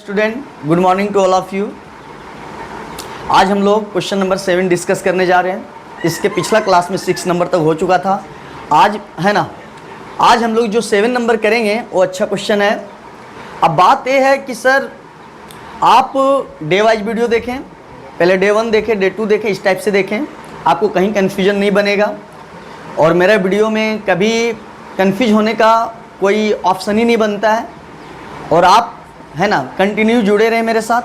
Student, good morning to all of you. आज हम लोग क्वेश्चन नंबर 7 डिस्कस करने जा रहे हैं। इसके पिछला क्लास में 6 नंबर तक हो चुका था। आज है ना, आज हम लोग जो 7 नंबर करेंगे वो अच्छा क्वेश्चन है। अब बात ये है कि सर आप डे वाइज वीडियो देखें, पहले डे 1 देखें, डे 2 देखें, इस टाइप से देखें, आपको कहीं कन्फ्यूजन नहीं बनेगा। और मेरा वीडियो में कभी कन्फ्यूज होने का कोई ऑप्शन ही नहीं बनता है। और आप है ना कंटिन्यू जुड़े रहे मेरे साथ,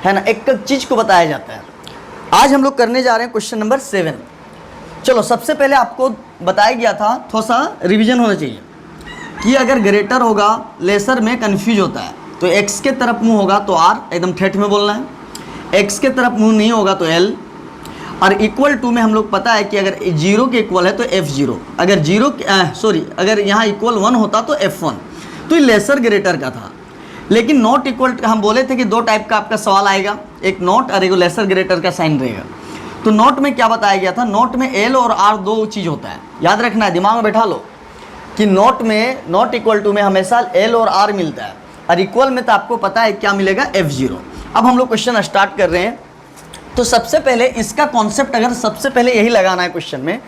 है ना, एक एक चीज़ को बताया जाता है। आज हम लोग करने जा रहे हैं क्वेश्चन नंबर 7। चलो, सबसे पहले आपको बताया गया था, थोड़ा सा रिवीजन होना चाहिए कि अगर ग्रेटर होगा लेसर में कन्फ्यूज होता है तो एक्स के तरफ मुँह होगा तो आर एकदम ठेठ में बोलना है, एक्स के तरफ मुँह नहीं होगा तो एल, और इक्वल टू में हम लोग पता है कि अगर 0 के इक्वल है तो F0, अगर अगर यहाँ इक्वल 1 होता तो F1। तो ये लेसर ग्रेटर का था। लेकिन नॉट इक्वल हम बोले थे कि 2 टाइप का आपका सवाल आएगा, एक नॉट और एक लेसर ग्रेटर का साइन रहेगा। तो नॉट में क्या बताया गया था, नॉट में एल और आर 2 चीज़ होता है, याद रखना है, दिमाग में बैठा लो कि नॉट में नॉट इक्वल टू में हमेशा एल और आर मिलता है, और इक्वल में तो आपको पता है क्या मिलेगा, F0। अब हम लोग क्वेश्चन स्टार्ट कर रहे हैं। तो सबसे पहले इसका कॉन्सेप्ट अगर सबसे पहले यही लगाना है क्वेश्चन में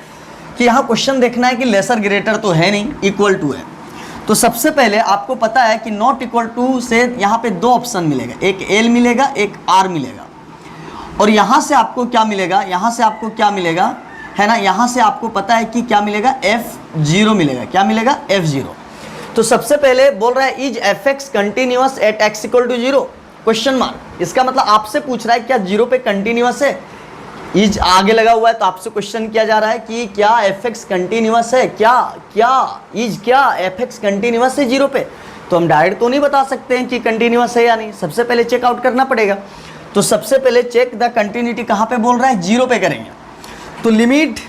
कि यहाँ क्वेश्चन देखना है कि लेसर ग्रेटर तो है नहीं, इक्वल टू है। तो सबसे पहले आपको पता है कि नॉट इक्वल टू से यहाँ पे 2 ऑप्शन मिलेगा, एक एल मिलेगा, एक आर मिलेगा। और यहाँ से आपको क्या मिलेगा, यहाँ से आपको क्या मिलेगा, है ना, यहाँ से आपको पता है कि क्या मिलेगा, F0 मिलेगा। क्या मिलेगा, F0। तो सबसे पहले बोल रहा है is f x continuous at x equal to 0, question mark. इसका मतलब आपसे पूछ रहा है क्या 0 पे कंटिन्यूअस है, इज आगे लगा हुआ है, तो आपसे क्वेश्चन किया जा रहा है कि क्या एफ एक्स कंटिन्यूअस है, क्या एफ एक्स कंटिन्यूअस है 0 पे। तो हम डायरेक्ट तो नहीं बता सकते हैं कि कंटिन्यूअस है या नहीं, सबसे पहले चेकआउट करना पड़ेगा। तो सबसे पहले चेक द कंटिन्यूटी कहाँ पे बोल रहा है, 0 पे करेंगे। तो limit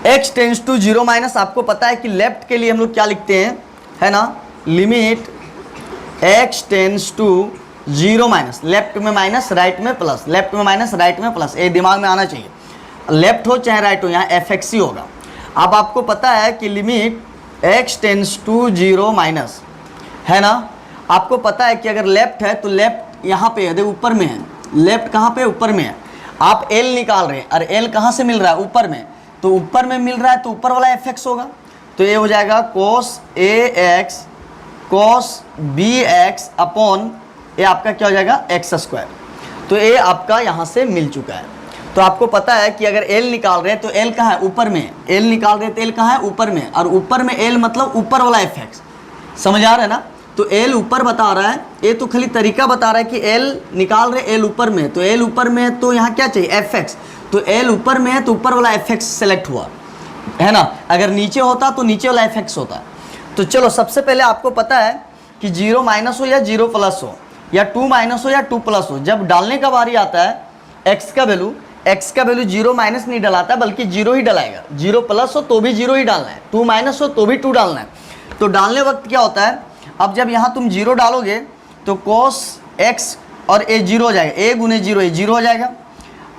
x tends to 0 minus, आपको पता है कि लेफ्ट के लिए हम लोग क्या लिखते हैं, है ना, limit x tends to 0 minus, left में माइनस राइट में प्लस, लेफ्ट में माइनस राइट में प्लस, ये दिमाग में आना चाहिए। लेफ्ट हो चाहे राइट हो, यहाँ एफ एक्स ही होगा। अब आपको पता है कि limit x tends to 0 minus, है ना, आपको पता है कि अगर लेफ्ट है तो लेफ्ट यहाँ पे है, देखो ऊपर में है, लेफ्ट कहाँ पे, ऊपर में है। आप l निकाल रहे हैं और l कहाँ से मिल रहा है, ऊपर में, तो ऊपर में मिल रहा है तो ऊपर वाला एफ एक्स होगा। तो ये हो जाएगा cos ax cos bx upon ये आपका क्या हो जाएगा, x²। तो ये आपका यहाँ से मिल चुका है। तो आपको पता है कि अगर l निकाल रहे हैं तो l कहाँ है, ऊपर में, l निकाल रहे हैं तो l कहाँ है, ऊपर में, और ऊपर में l मतलब ऊपर वाला एफ एक्स, समझ आ रहा है ना। तो l ऊपर बता रहा है, ये तो खाली तरीका बता रहा है कि l निकाल रहे, l ऊपर में, तो l ऊपर में है तो यहाँ क्या चाहिए, एफ एक्स। तो l ऊपर में है तो ऊपर वाला एफ एक्स सेलेक्ट हुआ, है ना। अगर नीचे होता तो नीचे वाला एफ एक्स होता। तो चलो, सबसे पहले आपको पता है कि 0 माइनस हो या 0 प्लस हो, या 2 माइनस हो या 2 प्लस हो, जब डालने का बारी आता है x का वैल्यू 0 माइनस नहीं डलाता बल्कि 0 ही डलाएगा। 0 प्लस हो तो भी 0 ही डालना है, 2 माइनस हो तो भी 2 डालना है। तो डालने वक्त क्या होता है, अब जब यहाँ तुम 0 डालोगे तो cos x और a 0 हो जाएगा, a गुने 0 ये 0 हो जाएगा,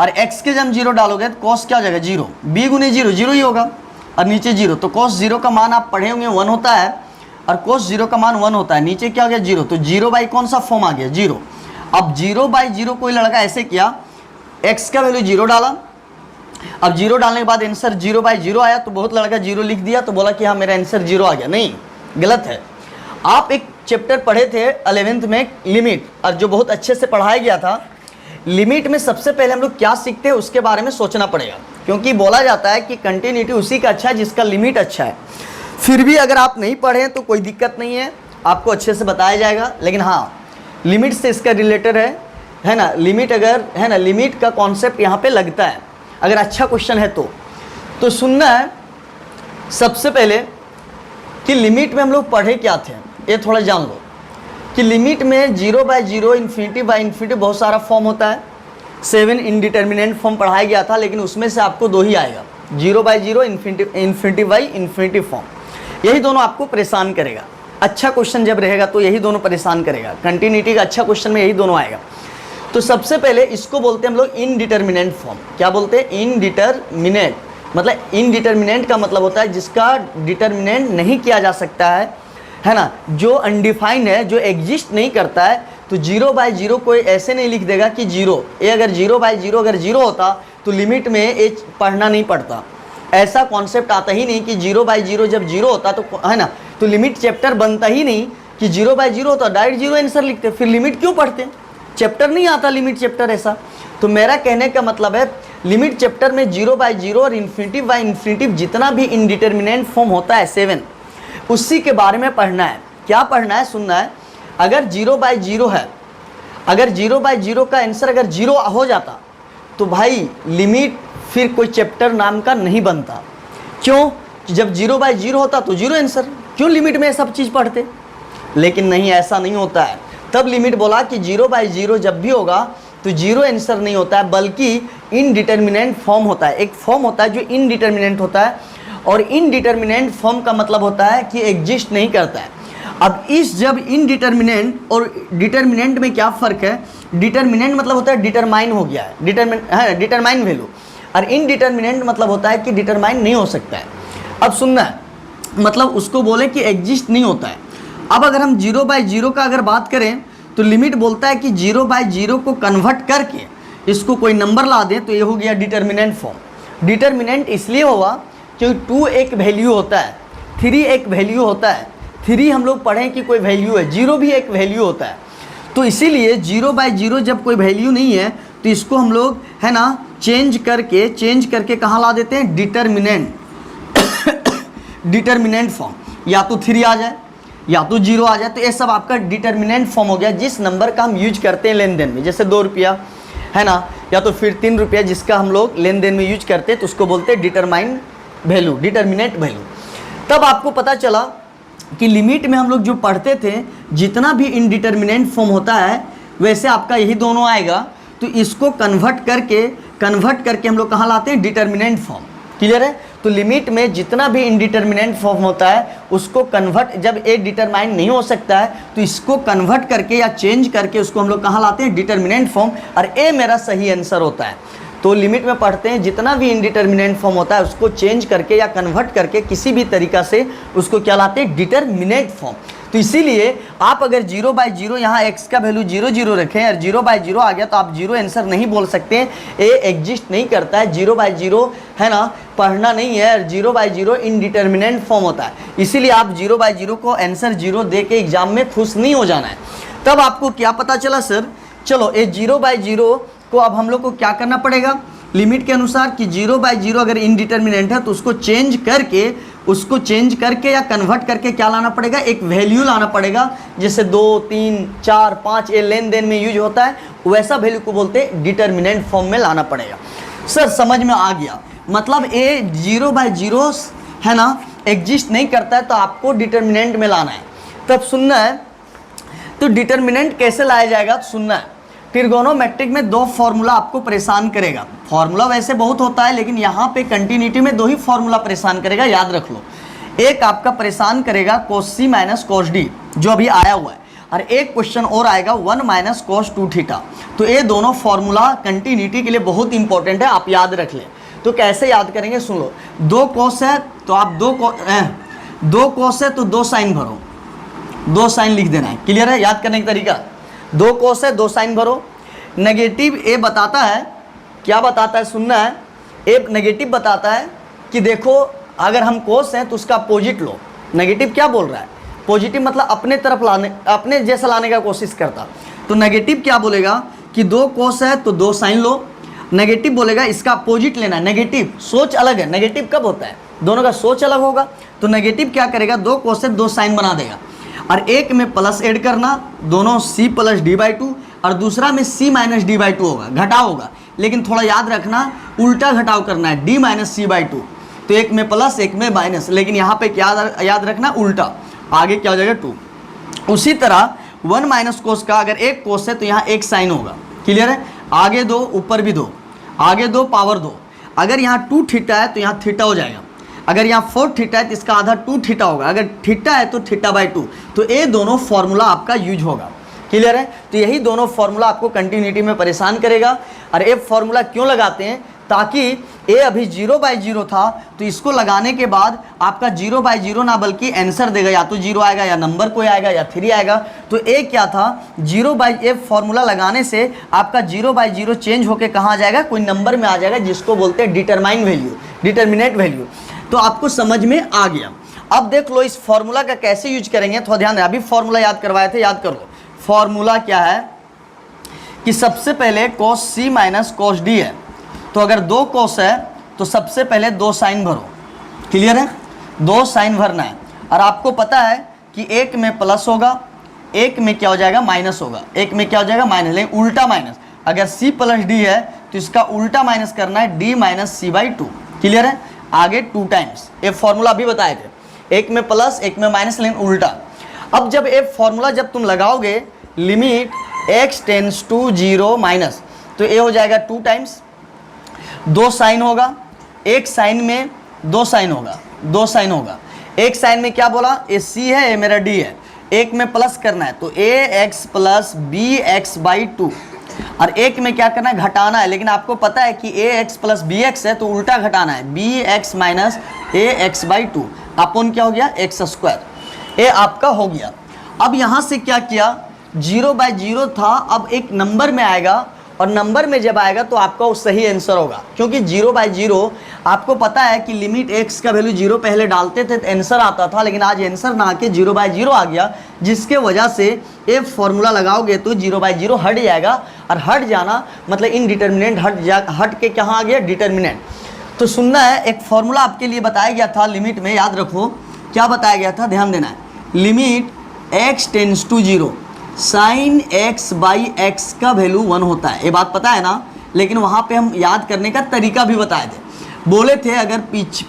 और x के जब 0 डालोगे तो cos क्या हो जाएगा, 0, b गुने 0 0 ही होगा, और नीचे 0। तो cos 0 का मान आप पढ़े होंगे 1 होता है, और cos 0 का मान 1 होता है, नीचे क्या हो गया, 0। तो 0 बाई कौन सा फॉर्म आ गया, 0। अब 0 बाई 0 कोई लड़का ऐसे किया, x का वैल्यू 0 डाला, अब 0 डालने के बाद आंसर 0 बाई 0 आया, तो बहुत लड़का 0 लिख दिया, तो बोला कि हाँ मेरा आंसर 0 आ गया। नहीं, गलत है। आप एक चैप्टर पढ़े थे 11th में, लिमिट, और जो बहुत अच्छे से पढ़ाया गया था। लिमिट में सबसे पहले हम लोग क्या सीखते हैं उसके बारे में सोचना पड़ेगा, क्योंकि बोला जाता है कि कंटिन्यूटी उसी का अच्छा है जिसका लिमिट अच्छा है। फिर भी अगर आप नहीं पढ़ें तो कोई दिक्कत नहीं है, आपको अच्छे से बताया जाएगा। लेकिन हाँ, लिमिट से इसका रिलेटेड है ना, लिमिट अगर है ना, लिमिट का कॉन्सेप्ट यहाँ पे लगता है अगर अच्छा क्वेश्चन है तो सुनना है। सबसे पहले कि लिमिट में हम लोग पढ़े क्या थे, ये थोड़ा जान लो कि लिमिट में 0 बाई 0, इन्फिनिटी बाई इन्फिनिटी, बहुत सारा फॉर्म होता है। 7 इनडिटर्मिनेंट फॉर्म पढ़ाया गया था, लेकिन उसमें से आपको 2 ही आएगा, 0 by 0, infinity by infinity form. यही दोनों आपको परेशान करेगा। अच्छा क्वेश्चन जब रहेगा तो यही दोनों परेशान करेगा। कंटिन्यूटी का अच्छा क्वेश्चन में यही दोनों आएगा। तो सबसे पहले इसको बोलते हैं हम लोग इनडिटर्मिनेंट फॉर्म। क्या बोलते हैं, इनडिटर्मिनेंट। मतलब इनडिटर्मिनेंट का मतलब होता है जिसका डिटर्मिनेंट नहीं किया जा सकता है ना, जो अनडिफाइंड है, जो एग्जिस्ट नहीं करता है, तो 0/0 कोई ऐसे नहीं लिख देगा कि 0, ये अगर 0/0 अगर 0 होता तो लिमिट में ये पढ़ना नहीं पड़ता। ऐसा कॉन्सेप्ट आता ही नहीं कि 0/0 जब 0 होता तो है ना, तो लिमिट चैप्टर बनता ही नहीं कि 0/0 होता, डायरेक्ट 0 आंसर लिखते, फिर लिमिट क्यों पढ़ते, चैप्टर नहीं आता लिमिट चैप्टर ऐसा। तो मेरा कहने का मतलब है लिमिट चैप्टर में 0/0 और इन्फिनिटिव बाय इन्फिनिटिव जितना भी इनडिटर्मिनेंट फॉर्म होता है 7, उसी के बारे में पढ़ना है। क्या पढ़ना है, सुनना है। अगर 0/0 है, अगर 0/0 का आंसर अगर 0 हो जाता तो भाई लिमिट फिर कोई चैप्टर नाम का नहीं बनता। क्यों, जब 0/0 होता तो 0 आंसर, क्यों लिमिट में सब चीज़ पढ़ते। लेकिन नहीं, ऐसा नहीं होता है। तब लिमिट बोला कि 0/0 जब भी होगा तो 0 आंसर नहीं होता है, बल्कि इनडिटर्मिनेंट फॉर्म होता है। एक फॉर्म होता है जो इनडिटर्मिनेंट होता है, और इनडिटर्मिनेंट फॉर्म का मतलब होता है कि एग्जिस्ट नहीं करता है। अब इस जब इनडिटर्मिनेंट और डिटर्मिनेंट में क्या फ़र्क है, डिटर्मिनेंट मतलब होता है डिटरमाइन हो गया है, डिटरमाइन वैल्यू, और इनडिटर्मिनेंट मतलब होता है कि डिटरमाइन नहीं हो सकता है। अब सुनना है, मतलब उसको बोले कि एग्जिस्ट नहीं होता है। अब अगर हम 0/0 का अगर बात करें तो लिमिट बोलता है कि 0/0 को कन्वर्ट करके इसको कोई नंबर ला दें तो ये हो गया डिटर्मिनेंट फॉर्म। डिटर्मिनेंट इसलिए हुआ क्योंकि 2 एक वैल्यू होता है, 3 एक वैल्यू होता है। 3 हम लोग पढ़ें कि कोई वैल्यू है, 0 भी एक वैल्यू होता है। तो इसीलिए 0/0 जब कोई वैल्यू नहीं है तो इसको हम लोग है ना चेंज करके कहाँ ला देते हैं, डिटर्मिनेंट डिटर्मिनेंट फॉर्म। या तो 3 आ जाए या तो 0 आ जाए, तो ये सब आपका डिटर्मिनेंट फॉर्म हो गया जिस नंबर का हम यूज करते हैं लेन देन में। जैसे 2 रुपया है ना, या तो फिर 3 रुपया जिसका हम लोग लेन देन में यूज करते हैं तो उसको बोलते हैं डिटरमाइन वैल्यू, डिटर्मिनेंट वैल्यू। तब आपको पता चला कि लिमिट में हम लोग जो पढ़ते थे जितना भी इनडिटर्मिनेंट फॉर्म होता है वैसे आपका यही दोनों आएगा। तो इसको कन्वर्ट करके हम लोग कहाँ लाते हैं, डिटर्मिनेंट फॉर्म। क्लियर है। तो लिमिट में जितना भी इनडिटर्मिनेंट फॉर्म होता है उसको कन्वर्ट, जब ए डिटरमाइन नहीं हो सकता है तो इसको कन्वर्ट करके या चेंज करके उसको हम लोग कहाँ लाते हैं, डिटर्मिनेंट फॉर्म, और ए मेरा सही आंसर होता है। तो लिमिट में पढ़ते हैं जितना भी इनडिटर्मिनेंट फॉर्म होता है उसको चेंज करके या कन्वर्ट करके किसी भी तरीका से उसको क्या लाते हैं, डिटर्मिनेंट फॉर्म। तो इसीलिए आप अगर 0/0 यहाँ x का वैल्यू 0 रखें और 0/0 आ गया तो आप 0 आंसर नहीं बोल सकते। ए एग्जिस्ट नहीं करता है, 0/0 है ना, पढ़ना नहीं है। 0/0 इनडिटर्मिनेंट फॉर्म होता है। इसीलिए आप 0/0 को आंसर 0 दे के एग्जाम में खुश नहीं हो जाना है। तब आपको क्या पता चला सर, चलो ये 0/0 को अब हम लोग को क्या करना पड़ेगा लिमिट के अनुसार कि 0/0 अगर इनडिटर्मिनेंट है तो उसको चेंज करके या कन्वर्ट करके क्या लाना पड़ेगा, एक वैल्यू लाना पड़ेगा। जैसे 2, 3, 4, 5 ये लेन देन में यूज होता है, वैसा वैल्यू को बोलते हैं डिटर्मिनेंट फॉर्म में लाना पड़ेगा। सर समझ में आ गया, मतलब ये 0/0 है ना एग्जिस्ट नहीं करता है तो आपको डिटर्मिनेंट में लाना है। तब सुनना है, तो डिटर्मिनेंट कैसे लाया जाएगा, तो सुनना है। ट्रिगोनोमेट्रिक में 2 फार्मूला आपको परेशान करेगा। फार्मूला वैसे बहुत होता है लेकिन यहाँ पे कंटिन्यूटी में 2 ही फार्मूला परेशान करेगा, याद रख लो। एक आपका परेशान करेगा cos c minus cos d जो अभी आया हुआ है, और एक क्वेश्चन और आएगा 1 माइनस cos 2 थीटा। तो ये दोनों फार्मूला कंटिन्यूटी के लिए बहुत इंपॉर्टेंट है, आप याद रख लें। तो कैसे याद करेंगे, सुन लो। 2 cos है तो आप 2 cos है तो 2 साइन भरो, 2 साइन लिख देना है। क्लियर है, याद करने का तरीका। 2 cos है 2 साइन भरो। नेगेटिव ए बताता है, क्या बताता है, सुनना है। ए नेगेटिव बताता है कि देखो अगर हम cos हैं तो उसका अपोजिट लो। नेगेटिव क्या बोल रहा है, पॉजिटिव मतलब अपने तरफ लाने, अपने जैसा लाने का कोशिश करता। तो नेगेटिव क्या बोलेगा कि 2 cos है तो 2 साइन लो। नेगेटिव बोलेगा इसका अपोजिट लेना है। नेगेटिव सोच अलग है, नेगेटिव कब होता है, दोनों का सोच अलग होगा। तो नेगेटिव क्या करेगा, 2 cos है 2 साइन बना देगा, और एक में प्लस ऐड करना, दोनों c प्लस d/2, और दूसरा में c माइनस d/2 होगा, घटाव होगा। लेकिन थोड़ा याद रखना उल्टा घटाव करना है, d माइनस c/2। तो एक में प्लस एक में माइनस, लेकिन यहाँ पे क्या याद रखना, उल्टा। आगे क्या हो जाएगा 2। उसी तरह 1 माइनस कोस का अगर एक कोस है तो यहाँ एक साइन होगा। क्लियर है, आगे 2 ऊपर भी 2, आगे 2 पावर 2। अगर यहाँ 2 थीटा है तो यहाँ थीटा हो जाएगा। अगर यहाँ 4 थीटा है तो इसका आधा 2 थीटा होगा। अगर थीटा है तो थीटा/2। तो ये दोनों फॉर्मूला आपका यूज होगा। क्लियर है, तो यही दोनों फॉर्मूला आपको कंटिन्यूटी में परेशान करेगा। और ये फॉर्मूला क्यों लगाते हैं, ताकि ए अभी 0/0 था, तो इसको लगाने के बाद आपका 0/0 ना बल्कि आंसर देगा, या तो 0 आएगा या नंबर कोई आएगा या 3 आएगा। तो ए क्या था, 0/ए फॉर्मूला लगाने से आपका 0/0 चेंज होके कहाँ आ जाएगा, कोई नंबर में आ जाएगा, जिसको बोलते हैं डिटरमाइन वैल्यू, डिटर्मिनेंट वैल्यू। तो आपको समझ में आ गया। अब देख लो इस फॉर्मूला का कैसे यूज करेंगे, थोड़ा ध्यान दें। अभी फॉर्मूला याद करवाए थे, याद कर लो। फॉर्मूला क्या है कि सबसे पहले cos c minus cos d है, तो अगर 2 cos है तो सबसे पहले 2 साइन भरो। क्लियर है, 2 साइन भरना है। और आपको पता है कि एक में प्लस होगा, एक में क्या हो जाएगा, माइनस होगा। एक में क्या हो जाएगा, माइनस, लेकिन उल्टा माइनस। अगर c प्लस d है तो इसका उल्टा माइनस करना है, d माइनस c/2। क्लियर है, आगे 2 टाइम्स। ये फॉर्मूला अभी बताए थे, एक में प्लस एक में माइनस, लेकिन उल्टा। अब जब ये फॉर्मूला जब तुम लगाओगे, limit x tends to 0 minus, तो ये हो जाएगा 2 टाइम्स। 2 साइन होगा, एक साइन में 2 साइन होगा, 2 साइन होगा। एक साइन में क्या बोला, ये c है, ये मेरा d है। एक में प्लस करना है तो ax प्लस bx/2, और एक में क्या करना है, घटाना है। लेकिन आपको पता है कि ax प्लस bx है, तो उल्टा घटाना है, bx माइनस ax/2 अपन क्या हो गया, x²। ये आपका हो गया। अब यहाँ से क्या किया, 0/0 था, अब एक नंबर में आएगा, और नंबर में जब आएगा तो आपका वो सही आंसर होगा, क्योंकि 0/0 आपको पता है कि लिमिट x का वैल्यू 0 पहले डालते थे तो आंसर आता था, लेकिन आज आंसर ना आके 0/0 आ गया, जिसके वजह से ये फॉर्मूला लगाओगे तो 0/0 हट जाएगा। और हट जाना मतलब इनडिटर्मिनेंट हट के कहाँ आ गया, डिटर्मिनेंट। तो सुनना है, एक फॉर्मूला आपके लिए बताया गया था लिमिट में, याद रखो क्या बताया गया था, ध्यान देना है। Limit x tends to 0 sine x/x का वैल्यू 1 होता है, ये बात पता है ना। लेकिन वहाँ पे हम याद करने का तरीका भी बताए थे, बोले थे अगर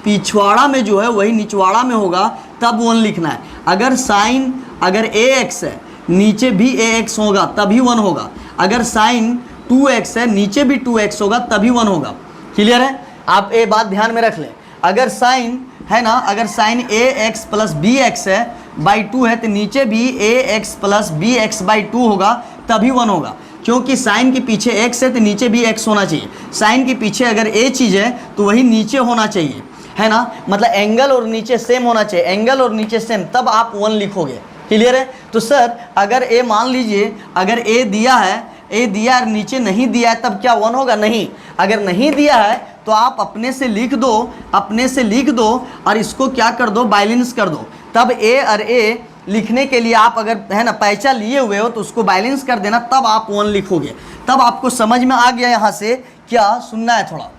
पिछवाड़ा में जो है वही निचवाड़ा में होगा तब 1 लिखना है। अगर साइन अगर ax है नीचे भी ax होगा तभी 1 होगा। अगर साइन 2x है नीचे भी 2x होगा तभी 1 होगा। क्लियर है, आप ये बात ध्यान में रख लें। अगर साइन है ना, अगर साइन ax प्लस bx है बाई 2 है तो नीचे भी ax प्लस bx/2 होगा तभी 1 होगा, क्योंकि साइन के पीछे x है तो नीचे भी x होना चाहिए। साइन के पीछे अगर a चीज़ है तो वही नीचे होना चाहिए, है ना, मतलब एंगल और नीचे सेम होना चाहिए, एंगल और नीचे सेम, तब आप 1 लिखोगे। क्लियर है। तो सर अगर a मान लीजिए अगर a दिया है, a दिया और नीचे नहीं दिया है, तब क्या 1 होगा, नहीं। अगर नहीं दिया है तो आप अपने से लिख दो, अपने से लिख दो और इसको क्या कर दो, बैलेंस कर दो। तब a और a लिखने के लिए आप अगर है ना पैसा लिए हुए हो तो उसको बैलेंस कर देना, तब आप 1 लिखोगे। तब आपको समझ में आ गया। यहाँ से क्या सुनना है थोड़ा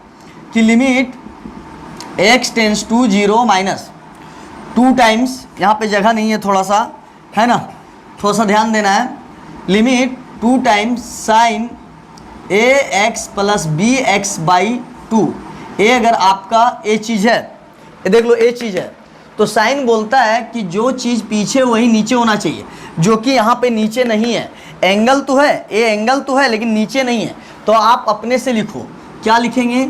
कि limit x tends to 0 minus 2 times, यहाँ पे जगह नहीं है थोड़ा सा, है ना, थोड़ा सा ध्यान देना है। Limit 2 times sign ax plus bx/2। ए अगर आपका ए चीज़ है, ये देख लो ए चीज़ है, तो साइन बोलता है कि जो चीज़ पीछे वही नीचे होना चाहिए, जो कि यहाँ पे नीचे नहीं है। एंगल तो है, ए एंगल तो है लेकिन नीचे नहीं है। तो आप अपने से लिखो, क्या लिखेंगे,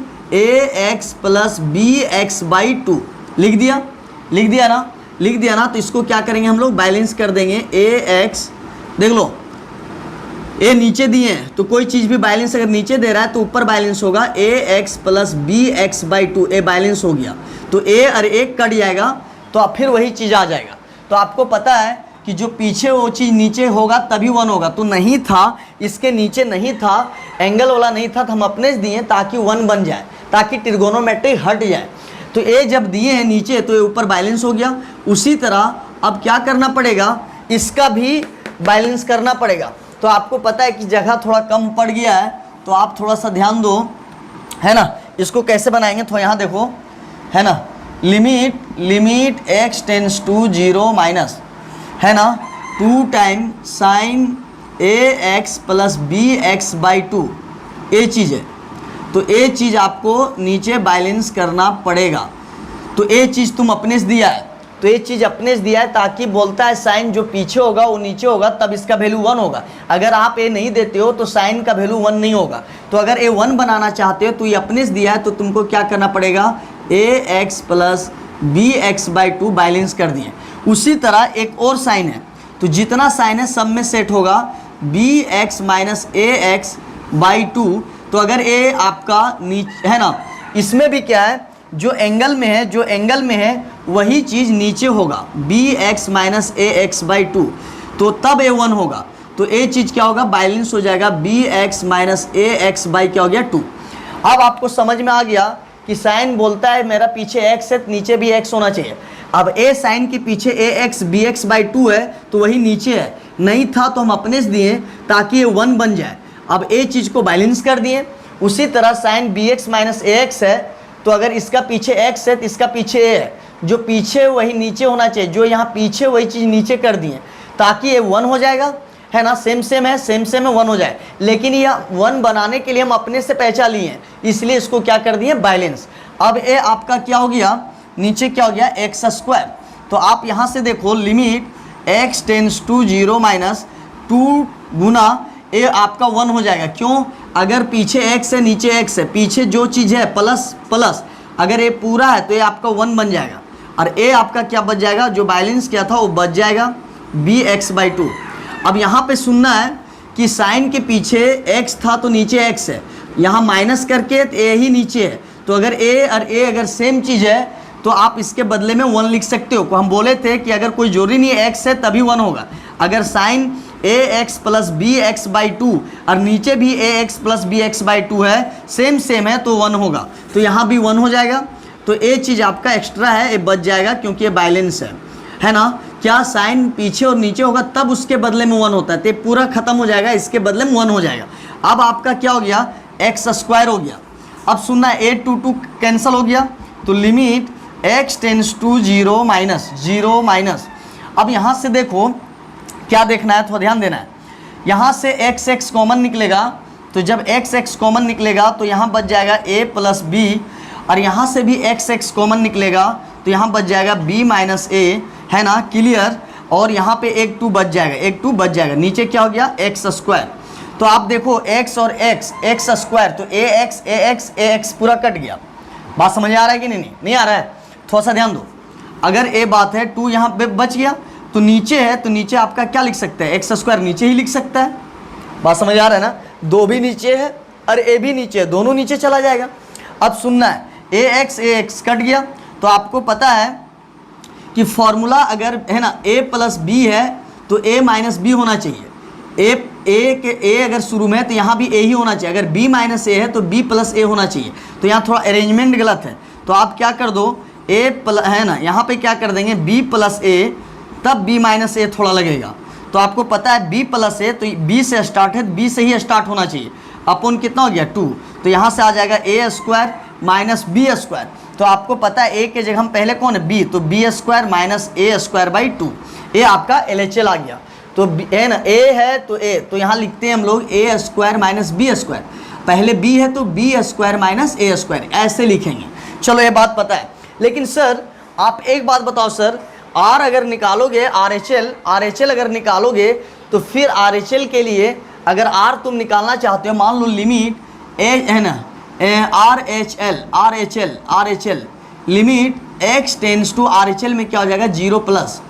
ax प्लस bx/2 लिख दिया, लिख दिया ना, लिख दिया ना। तो इसको क्या करेंगे हम लोग, बैलेंस कर देंगे। ax देख लो, ए नीचे दिए हैं तो कोई चीज़ भी बैलेंस अगर नीचे दे रहा है तो ऊपर बैलेंस होगा, ax plus bx/2, a balance हो गया। तो ए और एक कट जाएगा तो अब फिर वही चीज़ आ जाएगा। तो आपको पता है कि जो पीछे वो चीज़ नीचे होगा तभी 1 होगा। तो नहीं था, इसके नीचे नहीं था, एंगल वाला नहीं था, तो हम अपने से दिए ताकि 1 बन जाए, ताकि ट्रिगोनोमेट्रिक हट जाए। तो ए जब दिए हैं नीचे तो ये ऊपर बैलेंस हो गया। उसी तरह अब क्या करना पड़ेगा, इसका भी बैलेंस करना पड़ेगा। तो आपको पता है कि जगह थोड़ा कम पड़ गया है, तो आप थोड़ा सा ध्यान दो, है ना। इसको कैसे बनाएंगे, तो यहाँ देखो, है ना, limit x tends to 0 minus, है ना, 2 time sign ax plus bx/2, ये चीज़ है। तो ये चीज़ आपको नीचे बैलेंस करना पड़ेगा। तो ये चीज़ तुम अपने से दिया है, तो ये चीज़ अपने से दिया है ताकि बोलता है साइन जो पीछे होगा वो नीचे होगा, तब इसका वैल्यू 1 होगा। अगर आप ये नहीं देते हो तो साइन का वैल्यू 1 नहीं होगा। तो अगर ये 1 बनाना चाहते हो तो ये अपने से दिया है, तो तुमको क्या करना पड़ेगा, ax प्लस bx/2 बैलेंस कर दिए। उसी तरह एक और साइन है, तो जितना साइन है सब में सेट होगा, bx माइनस ax/2। तो अगर ए आपका नीचे है ना, इसमें भी क्या है, जो एंगल में है वही चीज़ नीचे होगा, b x minus a x by two, तो तब ए 1 होगा। तो ए चीज़ क्या होगा, बैलेंस हो जाएगा, b x minus a x by क्या हो गया 2। अब आपको समझ में आ गया कि साइन बोलता है मेरा पीछे x है तो नीचे भी x होना चाहिए। अब a साइन के पीछे ए एक्स बी एक्स बाई 2 है तो वही नीचे है, नहीं था तो हम अपने से दिए ताकि ये 1 बन जाए। अब a चीज़ को बैलेंस कर दिए। उसी तरह sine B x minus a x है, तो अगर इसका पीछे x है तो इसका पीछे a है, जो पीछे वही नीचे होना चाहिए, जो यहाँ पीछे वही चीज़ नीचे कर दिए ताकि ये 1 हो जाएगा, है ना, सेम सेम है 1 हो जाए। लेकिन यह 1 बनाने के लिए हम अपने से पहचान लिए हैं, इसलिए इसको क्या कर दिए, बैलेंस। अब ए आपका क्या हो गया, नीचे क्या हो गया, एक्स स्क्वायर। तो आप यहाँ से देखो limit x tends to 0 minus 2 गुना ए आपका 1 हो जाएगा। क्यों, अगर पीछे x है नीचे x है, पीछे जो चीज़ है प्लस प्लस, अगर ए पूरा है तो ये आपका 1 बन जाएगा, और ए आपका क्या बच जाएगा, जो बैलेंस किया था वो बच जाएगा बी एक्स बाई 2। अब यहाँ पे सुनना है कि साइन के पीछे x था तो नीचे x है, यहाँ माइनस करके तो a ही नीचे है, तो अगर a और a अगर सेम चीज़ है तो आप इसके बदले में 1 लिख सकते हो। हम बोले थे कि अगर कोई जरूरी नहीं है x है तभी 1 होगा। अगर sine A X plus B X by 2 और नीचे भी A X plus B X by 2 है, सेम है तो 1 होगा, तो यहाँ भी 1 हो जाएगा। तो ये चीज़ आपका एक्स्ट्रा है, ये बच जाएगा क्योंकि ये बैलेंस है ना। क्या साइन पीछे और नीचे होगा तब उसके बदले में 1 होता है, तो पूरा खत्म हो जाएगा, इसके बदले में 1 हो जाएगा। अब आपका क्या हो गया, एक्स स्क्वायर हो गया। अब सुनना है 8 2 कैंसिल हो गया, तो limit x tends to 0 minus. अब यहाँ से देखो क्या देखना है, थोड़ा ध्यान देना है। यहाँ से x कॉमन निकलेगा, तो जब x कॉमन निकलेगा तो यहाँ बच जाएगा a प्लस बी, और यहाँ से भी x कॉमन निकलेगा तो यहाँ बच जाएगा b माइनस a, है ना, क्लियर। और यहाँ पे एक 2 बच जाएगा, नीचे क्या हो गया, x स्क्वायर। तो आप देखो x और x स्क्वायर, तो ax पूरा कट गया। बात समझ आ रहा है कि नहीं आ रहा है, थोड़ा सा ध्यान दो। अगर a बात है 2 यहाँ पे बच गया, तो नीचे है, तो नीचे आपका क्या लिख सकते हैं, एक्स स्क्वायर नीचे ही लिख सकता है। बात समझ आ रहा है ना, 2 भी नीचे है और ए भी नीचे है, दोनों नीचे चला जाएगा। अब सुनना है, ए एक्स कट गया, तो आपको पता है कि फॉर्मूला अगर है ना a प्लस बी है तो a माइनस बी होना चाहिए। ए अगर शुरू में है तो यहाँ भी a ही होना चाहिए, अगर b माइनस ए है तो b प्लस ए होना चाहिए। तो यहाँ थोड़ा अरेंजमेंट गलत है, तो आप क्या कर दो, a प्लस है ना, यहाँ पे क्या कर देंगे b प्लस ए, तब b माइनस ए थोड़ा लगेगा। तो आपको पता है b प्लस ए, तो b से स्टार्ट है, b से ही स्टार्ट होना चाहिए। अपन कितना हो गया 2, तो यहाँ से आ जाएगा a square minus b square. तो आपको पता है a के जगह हम पहले कौन है b, तो b square minus a square by 2, ये आपका LHL आ गया। तो है ना, a है तो a, तो यहाँ लिखते हैं हम लोग a square minus b square, पहले b है तो b square minus a square, ऐसे लिखेंगे। चलो ये बात पता है। लेकिन सर आप एक बात बताओ सर, R अगर निकालोगे, RHL अगर निकालोगे तो फिर RHL के लिए अगर R तुम निकालना चाहते हो, मान लो लिमिट ए है ना, RHL limit x tends to RHL में क्या हो जाएगा 0 plus,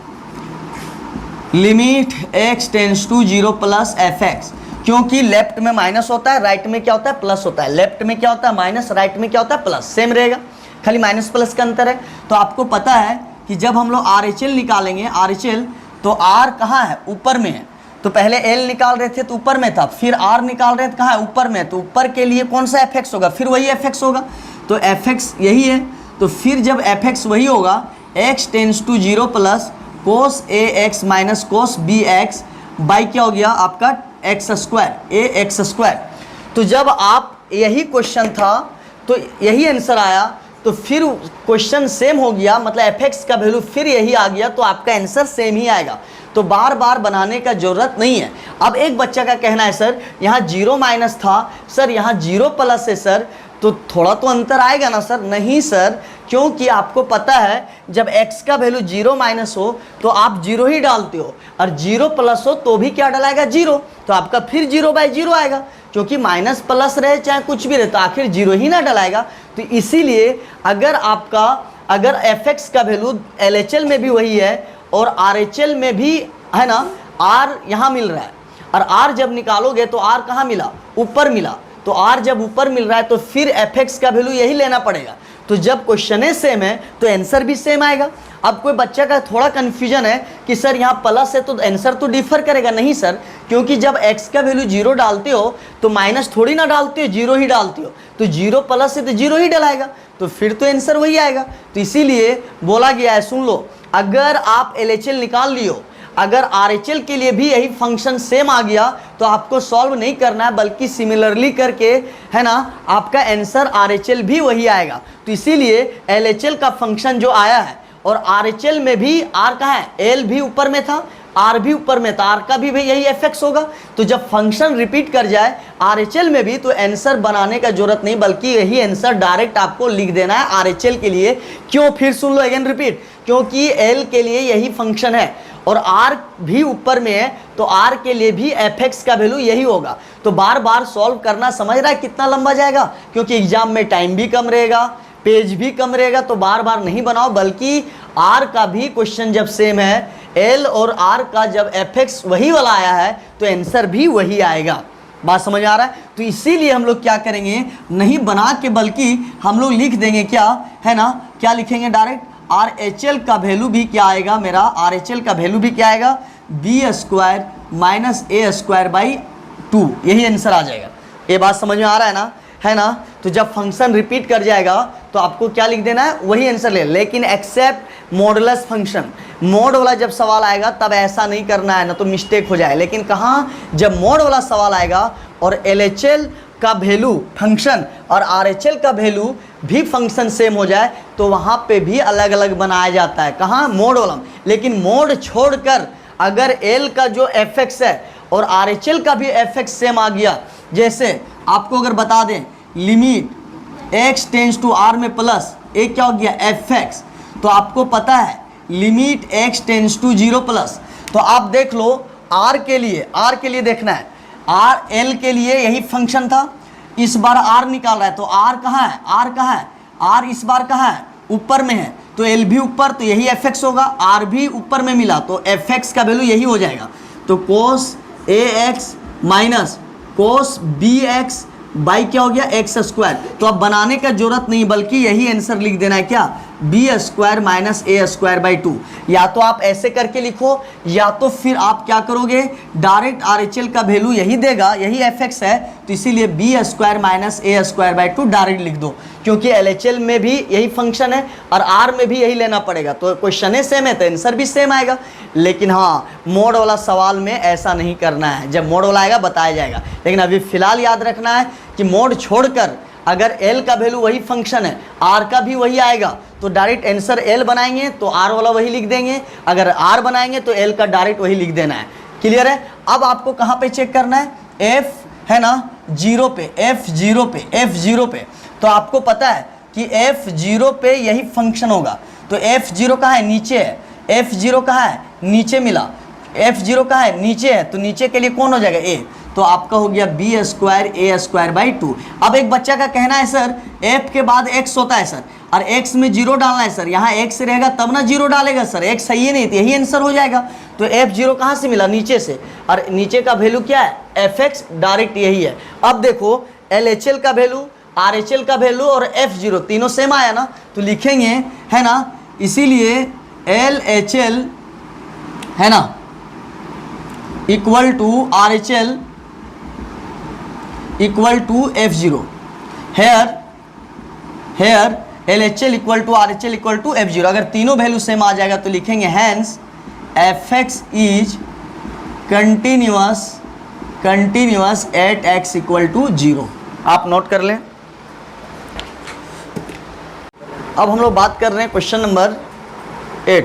limit x tends to 0 plus fx, क्योंकि लेफ्ट में माइनस होता है, राइट में क्या होता है प्लस होता है। लेफ्ट में क्या होता है माइनस, राइट में क्या होता है प्लस, सेम रहेगा, खाली माइनस प्लस का अंतर है। तो आपको पता है कि जब हम लोग RHL निकालेंगे, RHL तो R कहाँ है, ऊपर में है। तो पहले L निकाल रहे थे तो ऊपर में था, फिर R निकाल रहे थे कहाँ है, ऊपर में। तो ऊपर के लिए कौन सा fx होगा, फिर वही fx होगा, तो fx यही है। तो फिर जब fx वही होगा, x tends to 0 plus cos ax minus cos bx by क्या हो गया आपका x स्क्वायर, ax स्क्वायर। तो जब आप यही क्वेश्चन था तो यही आंसर आया, तो फिर क्वेश्चन सेम हो गया, मतलब fx का वैल्यू फिर यही आ गया, तो आपका आंसर सेम ही आएगा। तो बार बार बनाने का ज़रूरत नहीं है। अब एक बच्चा का कहना है सर यहाँ 0 माइनस था, सर यहाँ 0 प्लस है सर, तो थोड़ा तो अंतर आएगा ना सर। नहीं सर, क्योंकि आपको पता है जब x का वैल्यू 0 माइनस हो तो आप 0 ही डालते हो, और 0 प्लस हो तो भी क्या डलाएगा 0, तो आपका फिर 0/0 आएगा, क्योंकि माइनस प्लस रहे चाहे कुछ भी रहे तो आखिर 0 ही ना डलाएगा। तो इसीलिए अगर fx का वैल्यू LHL में भी वही है और RHL में भी है ना, R यहाँ मिल रहा है, और R जब निकालोगे तो R कहाँ मिला, ऊपर मिला, तो r जब ऊपर मिल रहा है तो फिर fx का वैल्यू यही लेना पड़ेगा। तो जब क्वेश्चन सेम है तो आंसर भी सेम आएगा। अब कोई बच्चा का थोड़ा कन्फ्यूजन है कि सर यहाँ प्लस है तो आंसर तो डिफर करेगा। नहीं सर, क्योंकि जब x का वैल्यू 0 डालते हो तो माइनस थोड़ी ना डालते हो, 0 ही डालते हो। तो 0 प्लस है तो 0 ही डलाएगा, तो फिर तो आंसर वही आएगा। तो इसीलिए बोला गया है, सुन लो, अगर आप LHL निकाल लियो, अगर RHL के लिए भी यही फंक्शन सेम आ गया तो आपको सॉल्व नहीं करना है, बल्कि सिमिलरली करके, है ना, आपका आंसर RHL भी वही आएगा। तो इसीलिए LHL का फंक्शन जो आया है और RHL में भी R कहाँ है, L भी ऊपर में था, R भी ऊपर में था, R का भी यही fx होगा। तो जब फंक्शन रिपीट कर जाए RHL में भी तो आंसर बनाने का जरूरत नहीं, बल्कि यही आंसर डायरेक्ट आपको लिख देना है RHL के लिए। क्यों, फिर सुन लो अगेन रिपीट, क्योंकि L के लिए यही फंक्शन है और R भी ऊपर में है, तो R के लिए भी fx का वैल्यू यही होगा। तो बार बार सॉल्व करना, समझ रहा है कितना लंबा जाएगा, क्योंकि एग्जाम में टाइम भी कम रहेगा, पेज भी कम रहेगा। तो बार बार नहीं बनाओ, बल्कि R का भी क्वेश्चन जब सेम है, L और R का जब fx वही वाला आया है तो आंसर भी वही आएगा। बात समझ आ रहा है? तो इसीलिए हम लोग क्या करेंगे, नहीं बना के बल्कि हम लोग लिख देंगे, क्या है ना, क्या लिखेंगे डायरेक्ट, RHL का वैल्यू भी क्या आएगा मेरा, RHL का वैल्यू भी क्या आएगा, b² माइनस a²/2, यही आंसर आ जाएगा। ये बात समझ में आ रहा है ना, है ना। तो जब फंक्शन रिपीट कर जाएगा तो आपको क्या लिख देना है, वही आंसर ले, लेकिन एक्सेप्ट मॉडुलस फंक्शन, मोड वाला जब सवाल आएगा तब ऐसा नहीं करना है, ना तो मिस्टेक हो जाए। लेकिन कहाँ, जब मोड वाला सवाल आएगा और LHL का वैल्यू फंक्शन और RHL का वैल्यू भी फंक्शन सेम हो जाए तो वहाँ पे भी अलग अलग बनाया जाता है। कहाँ, मोड वाला। लेकिन मोड छोड़कर अगर L का जो fx है और RHL का भी fx सेम आ गया, जैसे आपको अगर बता दें limit x tends to r में प्लस एक क्या हो गया fx, तो आपको पता है limit x tends to 0 plus, तो आप देख लो r के लिए देखना है, r L के लिए यही फंक्शन था, इस बार r निकाल रहा है तो r कहाँ है, r इस बार कहाँ है, ऊपर में है, तो L भी ऊपर, तो यही fx होगा, r भी ऊपर में मिला तो fx का वैल्यू यही हो जाएगा। तो cos ax minus cos bx by क्या हो गया, x²। तो अब बनाने का जरूरत नहीं, बल्कि यही आंसर लिख देना है, क्या, b² माइनस a²/2। या तो आप ऐसे करके लिखो, या तो फिर आप क्या करोगे, डायरेक्ट RHL का वैल्यू यही देगा, यही fx है, तो इसीलिए b² माइनस a²/2 डायरेक्ट लिख दो, क्योंकि LHL में भी यही फंक्शन है और R में भी यही लेना पड़ेगा। तो क्वेश्चन सेम है तो आंसर भी सेम आएगा। लेकिन हाँ, मोड वाला सवाल में ऐसा नहीं करना है, जब मोड वाला आएगा बताया जाएगा। लेकिन अभी फिलहाल याद रखना है कि मोड छोड़कर अगर L का वैल्यू वही फंक्शन है, R का भी वही आएगा, तो डायरेक्ट आंसर L बनाएंगे तो R वाला वही लिख देंगे, अगर R बनाएंगे तो L का डायरेक्ट वही लिख देना है। क्लियर है? अब आपको कहाँ पे चेक करना है, F है ना 0 पे, F0 पे, तो आपको पता है कि F0 पे यही फंक्शन होगा। तो F0 कहाँ है, नीचे है, F0 कहाँ है, नीचे मिला, F0 कहाँ है, नीचे है, तो नीचे के लिए कौन हो जाएगा, A, तो आपका हो गया b² a²/2। अब एक बच्चा का कहना है सर f के बाद x होता है सर, और x में 0 डालना है सर, यहाँ x रहेगा तब ना 0 डालेगा सर, x सही है नहीं, तो यही आंसर हो जाएगा। तो f0 कहाँ से मिला, नीचे से, और नीचे का वैल्यू क्या है, fx, डायरेक्ट यही है। अब देखो LHL का वैल्यू, RHL का वैल्यू और f0 तीनों सेम आया ना, तो लिखेंगे, है ना, इसीलिए LHL है ना equal to RHL equal to f0, here LHL equal to RHL equal to f0। अगर तीनों वैल्यू सेम आ जाएगा तो लिखेंगे hence fx is continuous at x equal to 0। आप नोट कर लें। अब हम लोग बात कर रहे हैं क्वेश्चन नंबर 8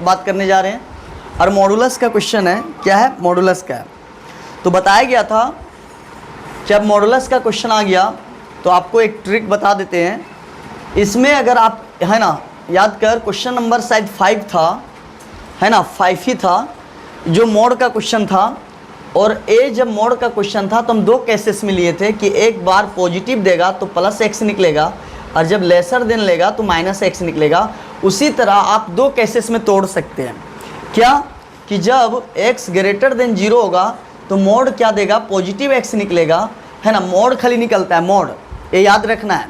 बात करने जा रहे हैं, और मॉडुलस का क्वेश्चन है। क्या है, मॉडुलस का है। तो बताया गया था जब मॉडुलस का क्वेश्चन आ गया तो आपको एक ट्रिक बता देते हैं। इसमें अगर आप, है ना, याद कर, क्वेश्चन नंबर शायद 5 था, है ना, 5 ही था जो मोड का क्वेश्चन था, और ए जब मोड का क्वेश्चन था तो हम 2 केसेस में लिए थे कि एक बार पॉजिटिव देगा तो +x निकलेगा, और जब लेसर देन लेगा तो -x निकलेगा। उसी तरह आप 2 केसेस में तोड़ सकते हैं। क्या कि जब x ग्रेटर देन 0 होगा तो मोड क्या देगा, पॉजिटिव एक्स निकलेगा, है ना। मोड खाली निकलता है, मोड, ये याद रखना है।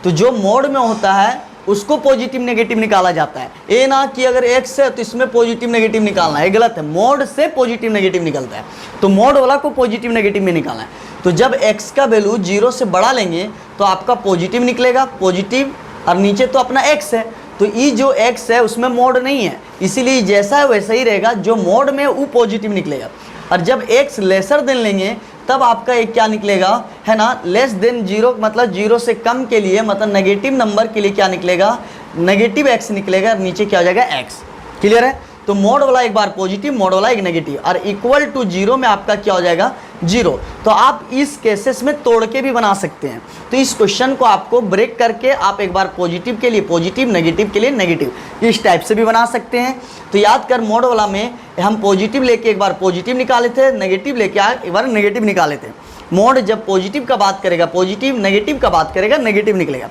तो जो मोड में होता है उसको पॉजिटिव नेगेटिव निकाला जाता है। ये ना कि अगर एक्स है तो इसमें पॉजिटिव नेगेटिव निकालना है, ये गलत है। मोड से पॉजिटिव नेगेटिव निकलता है, तो मोड वाला को पॉजिटिव नेगेटिव में निकालना है। तो जब एक्स का वैल्यू 0 से बड़ा लेंगे तो आपका पॉजिटिव निकलेगा, पॉजिटिव, और नीचे तो अपना एक्स है, तो ये जो एक्स है उसमें मोड नहीं है, इसीलिए जैसा है वैसा ही रहेगा। जो मोड में वो पॉजिटिव निकलेगा। और जब एक्स लेसर देन लेंगे तब आपका एक क्या निकलेगा, है ना, लेस देन 0, मतलब 0 से कम के लिए, मतलब नेगेटिव नंबर के लिए क्या निकलेगा, नेगेटिव एक्स निकलेगा, नीचे क्या हो जाएगा, एक्स। क्लियर है। तो मोड वाला एक बार पॉजिटिव, मोड वाला एक नेगेटिव, और इक्वल टू 0 में आपका क्या हो जाएगा, 0। तो आप इस केसेस में तोड़ के भी बना सकते हैं। तो इस क्वेश्चन को आपको ब्रेक करके आप एक बार पॉजिटिव के लिए पॉजिटिव, नेगेटिव के लिए नेगेटिव, इस टाइप से भी बना सकते हैं। तो याद कर, मोड वाला में हम पॉजिटिव लेके एक बार पॉजिटिव निकाले थे, नेगेटिव लेके एक बार नेगेटिव निकाले थे। मोड जब पॉजिटिव का बात करेगा पॉजिटिव, नेगेटिव का बात करेगा नेगेटिव निकलेगा।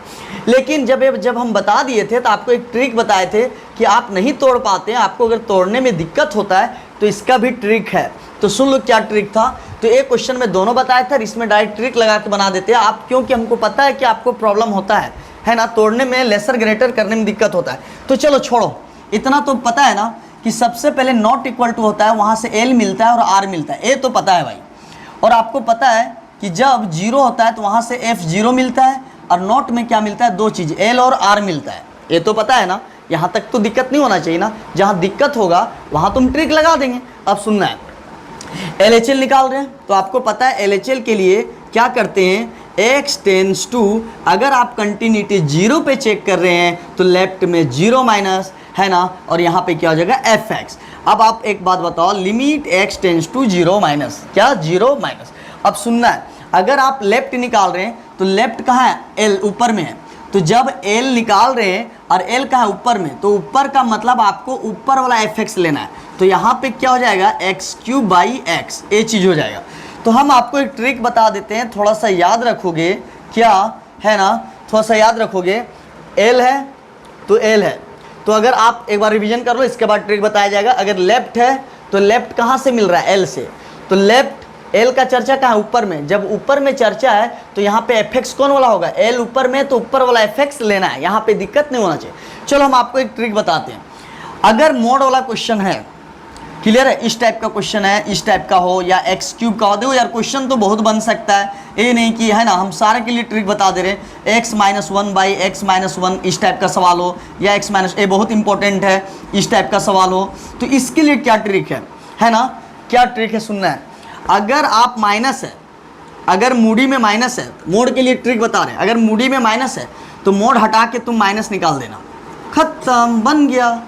लेकिन जब हम बता दिए थे तो आपको एक ट्रिक बताए थे कि आप नहीं तोड़ पाते हैं, आपको अगर तोड़ने में दिक्कत होता है तो इसका भी ट्रिक है। तो सुन लो क्या ट्रिक था। तो एक क्वेश्चन में दोनों बताया था, इसमें डायरेक्ट ट्रिक लगा के बना देते हैं आप, क्योंकि हमको पता है कि आपको प्रॉब्लम होता है ना, तोड़ने में, लेसर ग्रेटर करने में दिक्कत होता है। तो चलो छोड़ो, इतना तो पता है ना कि सबसे पहले नॉट इक्वल टू होता है, वहाँ से एल मिलता है और आर मिलता है, ये तो पता है भाई। और आपको पता है कि जब 0 होता है तो वहाँ से F0 मिलता है, और नॉट में क्या मिलता है, दो चीज़, L और R मिलता है, ये तो पता है ना। यहाँ तक तो दिक्कत नहीं होना चाहिए ना, जहाँ दिक्कत होगा वहाँ तुम ट्रिक लगा देंगे। अब सुनना है, LHL निकाल रहे हैं तो आपको पता है LHL के लिए क्या करते हैं, x टेंस टू, अगर आप कंटिन्यूटी 0 पे चेक कर रहे हैं तो लेफ्ट में 0 माइनस, है ना, और यहाँ पे क्या हो जाएगा, fx। अब आप एक बात बताओ, limit x tends to 0 minus, क्या 0 माइनस। अब सुनना है, अगर आप लेफ्ट निकाल रहे हैं तो लेफ्ट कहाँ है, L ऊपर में है। तो जब L निकाल रहे हैं और L कहाँ है, ऊपर में, तो ऊपर का मतलब आपको ऊपर वाला fx लेना है। तो यहाँ पे क्या हो जाएगा, x³/x, ये चीज़ हो जाएगा। तो हम आपको एक ट्रिक बता देते हैं, थोड़ा सा याद रखोगे, क्या है ना, थोड़ा सा याद रखोगे। L है तो L है, तो अगर आप एक बार रिवीजन कर लो, इसके बाद ट्रिक बताया जाएगा। अगर लेफ्ट है तो लेफ्ट कहाँ से मिल रहा है, L से, तो लेफ्ट L का चर्चा कहाँ है, ऊपर में। जब ऊपर में चर्चा है तो यहाँ पे fx कौन वाला होगा, L ऊपर में, तो ऊपर वाला fx लेना है, यहाँ पे दिक्कत नहीं होना चाहिए। चलो हम आपको एक ट्रिक बताते हैं। अगर मोड वाला क्वेश्चन है, क्लियर है, इस टाइप का क्वेश्चन है, इस टाइप का हो या x³ का हो, देखो यार क्वेश्चन तो बहुत बन सकता है, ये नहीं कि, है ना, हम सारे के लिए ट्रिक बता दे रहे हैं। x-1/x-1 इस टाइप का सवाल हो, या x-, ये बहुत इंपॉर्टेंट है, इस टाइप का सवाल हो, तो इसके लिए क्या ट्रिक है ना, क्या ट्रिक है, सुनना है। अगर आप माइनस है, अगर मूडी में माइनस है, मोड के लिए ट्रिक बता रहे हैं, अगर मूडी में माइनस है तो मोड हटा के तुम माइनस निकाल देना, खत्म, बन गया।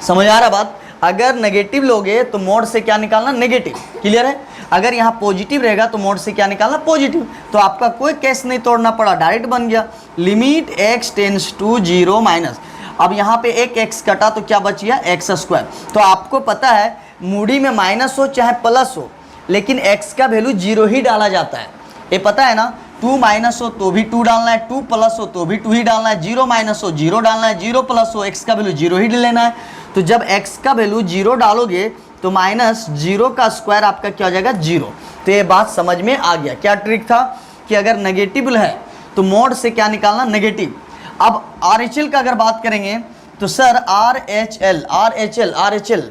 समझ आ रहा बात। अगर नेगेटिव लोगे तो मोड से क्या निकालना, नेगेटिव। क्लियर है। अगर यहाँ पॉजिटिव रहेगा तो मोड से क्या निकालना, पॉजिटिव। तो आपका कोई केस नहीं तोड़ना पड़ा, डायरेक्ट बन गया। Limit x tends to 0 minus, अब यहाँ पे एक x कटा तो क्या बच गया, x²। तो आपको पता है मूडी में माइनस हो चाहे प्लस हो, लेकिन x का वैल्यू 0 ही डाला जाता है, ये पता है ना। 2 माइनस हो तो भी 2 डालना है, 2 प्लस हो तो भी 2 ही डालना है, 0 माइनस हो 0 डालना है, 0 प्लस हो x का वैल्यू 0 ही लेना है। तो जब x का वैल्यू 0 डालोगे तो माइनस 0 का स्क्वायर आपका क्या हो जाएगा, 0। तो ये बात समझ में आ गया। क्या ट्रिक था कि अगर नेगेटिव है तो मोड से क्या निकालना, नेगेटिव। अब RHL का अगर बात करेंगे तो सर RHL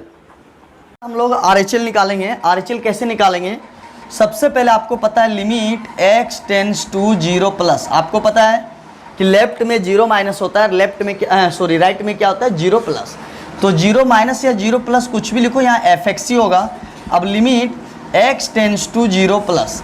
हम लोग RHL निकालेंगे। RHL कैसे निकालेंगे, सबसे पहले आपको पता है limit x tends to 0 plus. आपको पता है कि लेफ्ट में 0 माइनस होता है, लेफ्ट में राइट में क्या होता है, 0 प्लस। तो 0 माइनस या 0 प्लस कुछ भी लिखो, यहाँ fx ही होगा। अब limit x tends to 0 plus,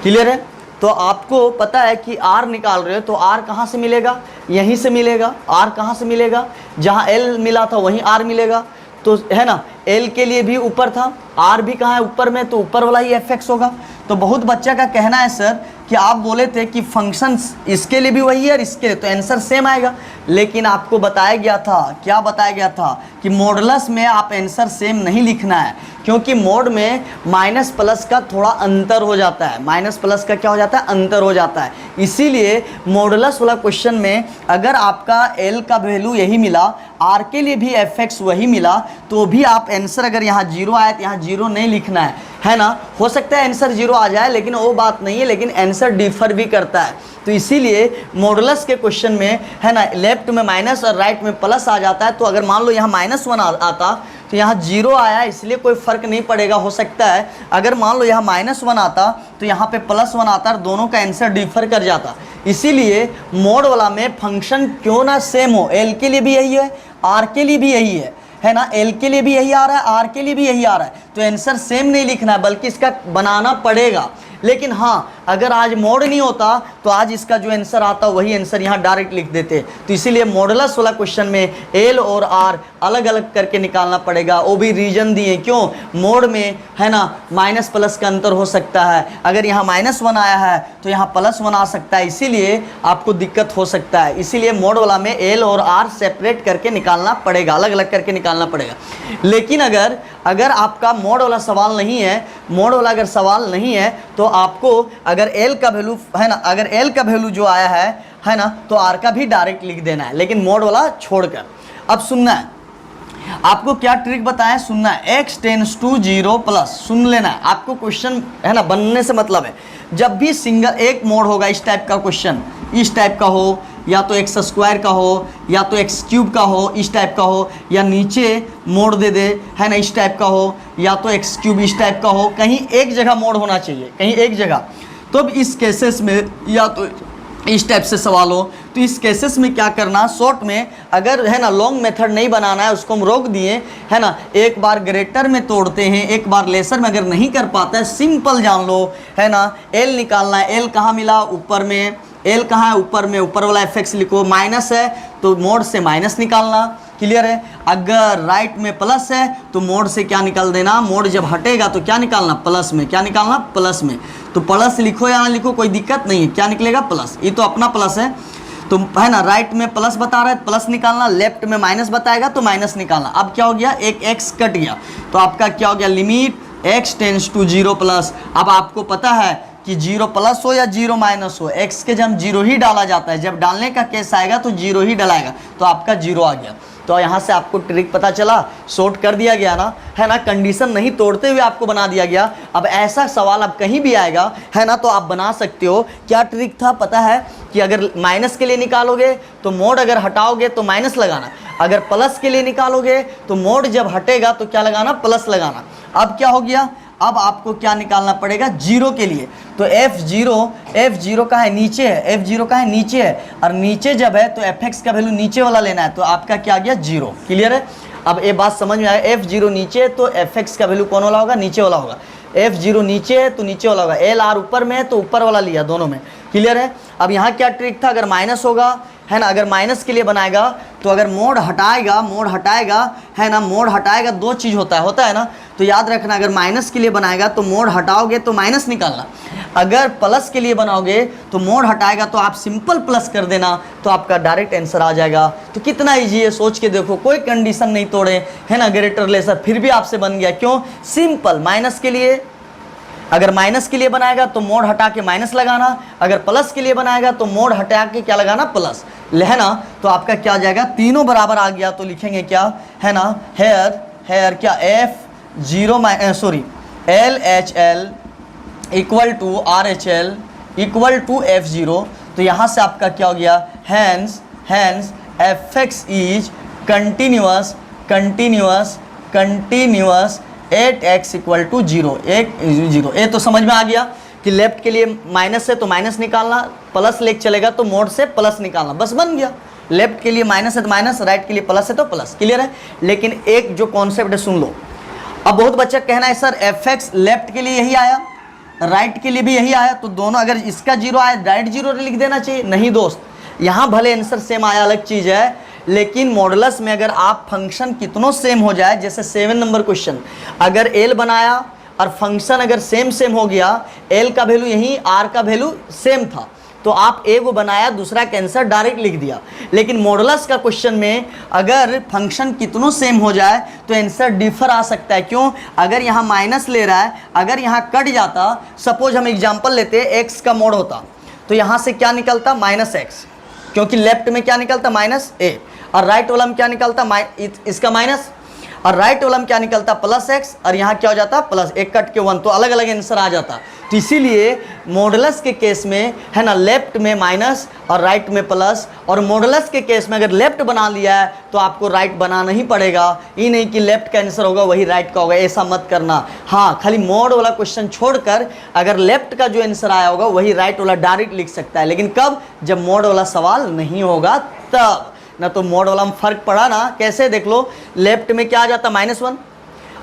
clear है। तो आपको पता है कि r निकाल रहे हो तो r कहाँ से मिलेगा, यहीं से मिलेगा। r कहाँ से मिलेगा, जहाँ l मिला था वहीं r मिलेगा, तो है ना। L के लिए भी ऊपर था, R भी कहाँ है, ऊपर में, तो ऊपर वाला ही fx होगा। तो बहुत बच्चा का कहना है सर कि आप बोले थे कि फंक्शंस इसके लिए भी वही है और इसके लिए, तो आंसर सेम आएगा। लेकिन आपको बताया गया था, क्या बताया गया था कि मॉडुलस में आप आंसर सेम नहीं लिखना है, क्योंकि मोड में माइनस प्लस का थोड़ा अंतर हो जाता है, माइनस प्लस का क्या हो जाता है, अंतर हो जाता है। इसीलिए मॉडुलस वाला क्वेश्चन में अगर आपका एल का वैल्यू यही मिला, आर के लिए भी एफ एक्स वही मिला, तो भी आप आंसर अगर यहाँ जीरो आए तो यहाँ जीरो नहीं लिखना है ना। हो सकता है आंसर जीरो आ जाए, लेकिन वो बात नहीं है, लेकिन आंसर डिफर भी करता है। तो इसीलिए मॉडुलस के क्वेश्चन में है ना, लेफ्ट में माइनस और राइट में प्लस आ जाता है। तो अगर मान लो यहाँ -1 आता तो यहाँ जीरो आया, इसलिए कोई फर्क नहीं पड़ेगा। हो सकता है अगर मान लो यहाँ -1 आता तो यहाँ पे +1 आता और दोनों का आंसर डिफर कर जाता। इसीलिए मोड वाला में फंक्शन क्यों ना सेम हो, एल के लिए भी यही है, आर के लिए भी यही है ना, एल के लिए भी यही आ रहा है, आर के लिए भी यही आ रहा है, तो आंसर सेम नहीं लिखना है, बल्कि इसका बनाना पड़ेगा। लेकिन हाँ, अगर आज मोड नहीं होता तो आज इसका जो आंसर आता वही आंसर यहाँ डायरेक्ट लिख देते। तो इसीलिए मॉडुलस वाला क्वेश्चन में एल और आर अलग अलग करके निकालना पड़ेगा। वो भी रीजन दिए, क्यों, मोड में है ना माइनस प्लस का अंतर हो सकता है, अगर यहाँ -1 आया है तो यहाँ +1 आ सकता है, इसीलिए आपको दिक्कत हो सकता है। इसीलिए मोड वाला में एल और आर सेपरेट करके निकालना पड़ेगा, अलग अलग करके निकालना पड़ेगा। लेकिन अगर आपका मोड वाला सवाल नहीं है, मोड वाला अगर सवाल नहीं है तो आपको अगर एल का वैल्यू है ना, अगर एल का वैल्यू जो आया है ना, तो आर का भी डायरेक्ट लिख देना है, लेकिन मोड वाला छोड़कर। अब सुनना है, आपको क्या ट्रिक बताएं, सुनना है। x टेंड्स टू 0+, सुन लेना है, आपको क्वेश्चन है ना बनने से मतलब है, जब भी सिंगल एक मोड होगा इस टाइप का क्वेश्चन, इस टाइप का हो, या तो x² का हो, या तो x³ का हो, इस टाइप का हो, या नीचे मोड दे दे है ना इस टाइप का हो, या तो x³ इस टाइप का हो, कहीं एक जगह मोड होना चाहिए, कहीं एक जगह। तो अब इस केसेस में या तो इस टाइप से सवाल हो, तो इस केसेस में क्या करना, शॉर्ट में अगर है ना लॉन्ग मेथड नहीं बनाना है, उसको हम रोक दिए है ना, एक बार ग्रेटर में तोड़ते हैं, एक बार लेसर में अगर नहीं कर पाता है, सिंपल जान लो है ना, एल निकालना है। एल कहाँ मिला, ऊपर में, एल कहाँ है, ऊपर में, ऊपर वाला एफ एक्स लिखो, माइनस है तो मोड से माइनस निकालना, क्लियर है। अगर राइट में प्लस है तो मोड से क्या निकाल देना, मोड जब हटेगा तो क्या निकालना, प्लस में, क्या निकालना, प्लस में। तो प्लस लिखो या ना लिखो कोई दिक्कत नहीं है, क्या निकलेगा, प्लस, ये तो अपना प्लस है तो है ना, राइट में प्लस बता रहा है प्लस निकालना, लेफ्ट में माइनस बताएगा तो माइनस निकालना। अब क्या हो गया, एक एक्स कट गया, तो आपका क्या हो गया, लिमिट x टेंड्स टू 0+। अब आपको पता है कि 0+ हो या 0- हो, x के जब 0 ही डाला जाता है, जब डालने का केस आएगा तो 0 ही डलाएगा, तो आपका 0 आ गया। तो यहाँ से आपको ट्रिक पता चला, शॉर्ट कर दिया गया ना, है ना, कंडीशन नहीं तोड़ते हुए आपको बना दिया गया। अब ऐसा सवाल अब कहीं भी आएगा है ना, तो आप बना सकते हो। क्या ट्रिक था पता है, कि अगर माइनस के लिए निकालोगे तो मोड अगर हटाओगे तो माइनस लगाना, अगर प्लस के लिए निकालोगे तो मोड जब हटेगा तो क्या लगाना, प्लस लगाना। अब क्या हो गया, अब आपको क्या निकालना पड़ेगा, 0 के लिए। तो f0 का है नीचे है, f0 का है नीचे है, और नीचे जब है तो fx का वैल्यू नीचे वाला लेना है, तो आपका क्या आ गया, 0, क्लियर है। अब ये बात समझ में आया, f0 नीचे है तो fx का वैल्यू कौन वाला होगा, नीचे वाला होगा। f0 नीचे है तो नीचे वाला होगा, एल आर ऊपर में है तो ऊपर वाला लिया, दोनों में, क्लियर है। अब यहाँ क्या ट्रिक था, अगर माइनस होगा है ना, अगर माइनस के लिए बनाएगा तो अगर मोड हटाएगा है ना, मोड हटाएगा, दो चीज़ होता है ना, तो याद रखना, अगर माइनस के लिए बनाएगा तो मोड हटाओगे तो माइनस निकालना, अगर प्लस के लिए बनाओगे तो मोड हटाएगा तो आप सिंपल प्लस कर देना, तो आपका डायरेक्ट आंसर आ जाएगा। तो कितना ईजी है, सोच के देखो, कोई कंडीशन नहीं तोड़े है ना, ग्रेटर लेसर, फिर भी आपसे बन गया, क्यों, सिंपल। माइनस के लिए, अगर माइनस के लिए बनाएगा तो मोड हटा के माइनस लगाना, अगर प्लस के लिए बनाएगा तो मोड हटा के क्या लगाना, प्लस, है ना। तो आपका क्या आ जाएगा, तीनों बराबर आ गया, तो लिखेंगे क्या है ना, हेयर क्या, LHL equal to RHL equal to F0। तो यहाँ से आपका क्या हो गया, hence fx is continuous 8x equal to 0, 0। ये तो समझ में आ गया कि लेफ्ट के लिए माइनस है तो माइनस निकालना, प्लस लेके चलेगा तो मोड से प्लस निकालना, बस बन गया। लेफ्ट के लिए माइनस है तो माइनस, राइट के लिए प्लस है तो प्लस, क्लियर है। लेकिन एक जो कॉन्सेप्ट है सुन लो, अब बहुत बच्चा कहना है सर fx लेफ्ट के लिए यही आया, राइट के लिए भी यही आया, तो दोनों अगर इसका 0 आया राइट 0 लिख देना चाहिए। नहीं दोस्त, यहाँ भले आंसर सेम आया अलग चीज़ है, लेकिन मॉडुलस में अगर आप फंक्शन कितनों सेम हो जाए, जैसे 7 नंबर क्वेश्चन, अगर एल बनाया और फंक्शन अगर सेम हो गया, एल का वैल्यू यही, आर का वैल्यू सेम था, तो आप ए को बनाया, दूसरा का आंसर डायरेक्ट लिख दिया। लेकिन मॉडुलस का क्वेश्चन में अगर फंक्शन कितनों सेम हो जाए तो आंसर डिफर आ सकता है। क्यों? अगर यहाँ माइनस ले रहा है, अगर यहाँ कट जाता, सपोज हम एग्जाम्पल लेते हैं एक्स का मोड होता, तो यहाँ से क्या निकलता? माइनस एक्स, क्योंकि लेफ्ट में क्या निकलता? माइनस ए, और राइट वाला में क्या निकलता? इसका माइनस, और राइट वाला में क्या निकलता? प्लस एक्स, और यहाँ क्या हो जाता? प्लस, एक कट के वन, तो अलग अलग आंसर आ जाता। तो इसीलिए मॉडुलस के केस में है ना, लेफ्ट में माइनस और राइट में प्लस, और मॉडुलस के केस में अगर लेफ्ट बना लिया है तो आपको राइट बनाना ही पड़ेगा। ये नहीं कि लेफ्ट का आंसर होगा वही राइट का होगा, ऐसा मत करना। हाँ, खाली मोड वाला क्वेश्चन छोड़कर अगर लेफ्ट का जो आंसर आया होगा वही राइट वाला डायरेक्ट लिख सकता है। लेकिन कब? जब मोड वाला सवाल नहीं होगा तब। ना तो मोड वाला में फर्क पड़ा ना, कैसे देख लो, लेफ्ट में क्या आ जाता? -1,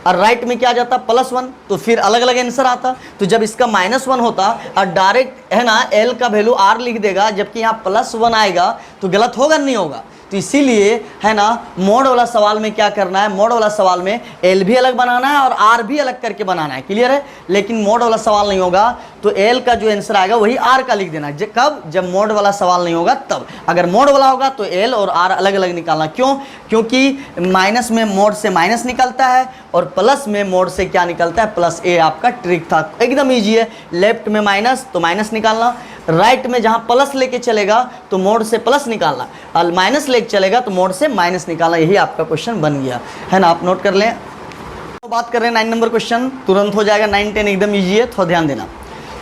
और राइट में क्या आ जाता? +1, तो फिर अलग अलग आंसर आता। तो जब इसका -1 होता और डायरेक्ट है ना एल का वैल्यू आर लिख देगा, जबकि यहाँ +1 आएगा, तो गलत होगा नहीं होगा? तो इसीलिए है ना मोड वाला सवाल में क्या करना है, मोड वाला सवाल में एल भी अलग बनाना है और आर भी अलग करके बनाना है। क्लियर है? लेकिन मोड वाला सवाल नहीं होगा तो एल का जो आंसर आएगा वही आर का लिख देना है। कब? जब मोड वाला सवाल नहीं होगा तब। अगर मोड वाला होगा तो एल और आर अलग अलग निकालना। क्यों? क्योंकि माइनस में मोड से माइनस निकलता है और प्लस में मोड से क्या निकलता है? प्लस। ए आपका ट्रिक था, एकदम ईजी है। लेफ्ट में माइनस तो माइनस निकालना, राइट में जहाँ प्लस लेके चलेगा तो मोड से प्लस निकालना, और माइनस लेके चलेगा तो मोड से माइनस निकालना। यही आपका क्वेश्चन बन गया है ना, आप नोट कर लें। तो बात कर रहे हैं 9 नंबर क्वेश्चन, तुरंत हो जाएगा। 9, 10 एकदम ईजी है, थोड़ा ध्यान देना।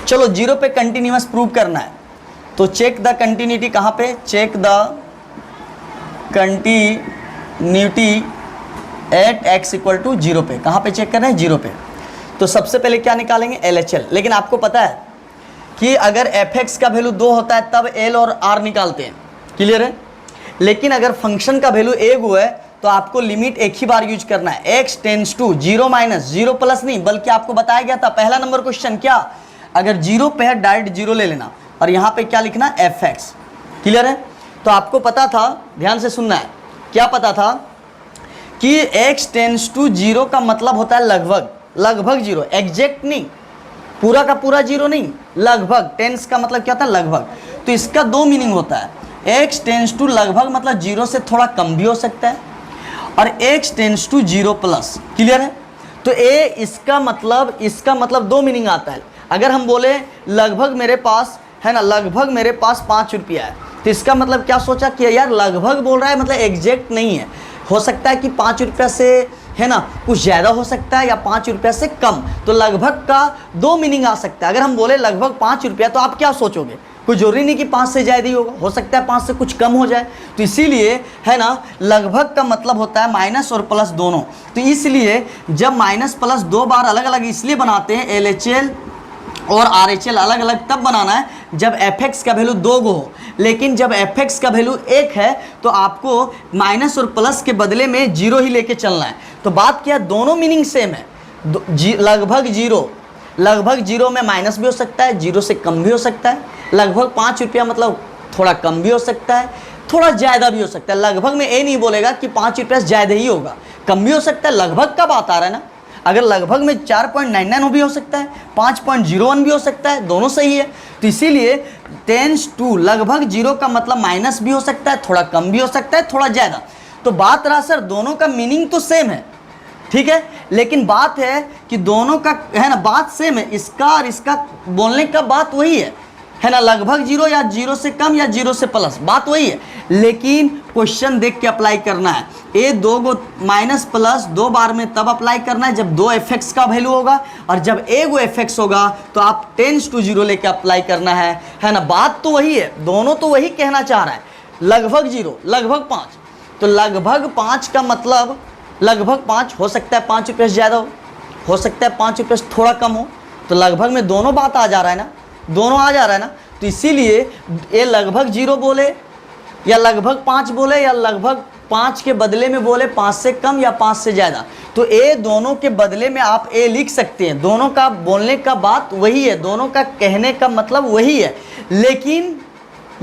चलो, 0 पे कंटिन्यूअस प्रूव करना है, तो चेक द कंटिन्यूटी। कहाँ पे? Check the continuity at x = 0 पे। कहाँ पे चेक कर रहे हैं? 0 पे। तो सबसे पहले क्या निकालेंगे? LHL। लेकिन आपको पता है कि अगर fx का वैल्यू 2 होता है तब l और r निकालते हैं। क्लियर है? लेकिन अगर फंक्शन का वैल्यू 1 है तो आपको लिमिट एक ही बार यूज करना है। x टेंड्स टू 0 - 0 प्लस नहीं, बल्कि आपको बताया गया था पहला नंबर क्वेश्चन क्या, अगर 0 पे है डायरेक्ट 0 ले लेना, और यहाँ पे क्या लिखना? fx। क्लियर है? तो आपको पता था, ध्यान से सुनना है, क्या पता था कि x टेंड्स टू 0 का मतलब होता है लगभग, लगभग 0, एग्जैक्ट नहीं, पूरा का पूरा 0 नहीं, लगभग। टेंस का मतलब क्या होता है? लगभग। तो इसका 2 मीनिंग होता है। x टेंस टू लगभग मतलब 0 से थोड़ा कम भी हो सकता है, और x tends to 0 plus. Clear है? तो इसका मतलब 2 मीनिंग आता है। अगर हम बोले लगभग मेरे पास है ना, लगभग मेरे पास 5 रुपया है, तो इसका मतलब क्या सोचा कि यार लगभग बोल रहा है, मतलब एग्जैक्ट नहीं है। हो सकता है कि 5 रुपया से है ना कुछ ज़्यादा हो सकता है, या 5 रुपया से कम। तो लगभग का 2 मीनिंग आ सकता है। अगर हम बोले लगभग 5 रुपया, तो आप क्या सोचोगे? कोई जरूरी नहीं कि 5 से ज़्यादा ही होगा, हो सकता है 5 से कुछ कम हो जाए। तो इसीलिए है ना, लगभग का मतलब होता है माइनस और प्लस दोनों। तो इसलिए जब माइनस प्लस 2 बार अलग अलग इसलिए बनाते हैं, LHL और RHL अलग अलग तब बनाना है जब fx का वैल्यू 2 हो। लेकिन जब fx का वैल्यू 1 है तो आपको माइनस और प्लस के बदले में 0 ही लेके चलना है। तो बात क्या है, दोनों मीनिंग सेम है। लगभग 0 में माइनस भी हो सकता है, 0 से कम भी हो सकता है। लगभग 5 रुपया मतलब थोड़ा कम भी हो सकता है, थोड़ा ज़्यादा भी हो सकता है। लगभग में ये नहीं बोलेगा कि 5 रुपया ज़्यादा ही होगा, कम भी हो सकता है। लगभग का बात आ रहा है ना, अगर लगभग में 4.99 भी हो सकता है, 5.01 भी हो सकता है, दोनों सही है। तो इसीलिए टेंस टू लगभग 0 का मतलब माइनस भी हो सकता है, थोड़ा कम भी हो सकता है, थोड़ा ज़्यादा। तो बात रहा सर दोनों का मीनिंग तो सेम है, ठीक है, लेकिन बात है कि दोनों का है ना बात सेम है, इसका और इसका बोलने का बात वही है ना, लगभग 0 या 0 से कम या 0 से प्लस, बात वही है। लेकिन क्वेश्चन देख के अप्लाई करना है। ये 2 गो माइनस प्लस 2 बार में तब अप्लाई करना है जब 2 fx का वैल्यू होगा, और जब 1 गो fx होगा तो आप टेंस टू 0 लेके अप्लाई करना है ना। बात तो वही है, दोनों तो वही कहना चाह रहा है। लगभग 0 लगभग 5, तो लगभग 5 का मतलब लगभग 5 हो सकता है 5 रुपये से ज़्यादा हो सकता है 5 रुपये से थोड़ा कम हो। तो लगभग में दोनों बात आ जा रहा है ना, दोनों आ जा रहा है ना। तो इसीलिए ये लगभग 0 बोले या लगभग 5 बोले या लगभग 5 के बदले में बोले 5 से कम या 5 से ज़्यादा, तो ये दोनों के बदले में आप ए लिख सकते हैं। दोनों का बोलने का बात वही है, दोनों का कहने का मतलब वही है, लेकिन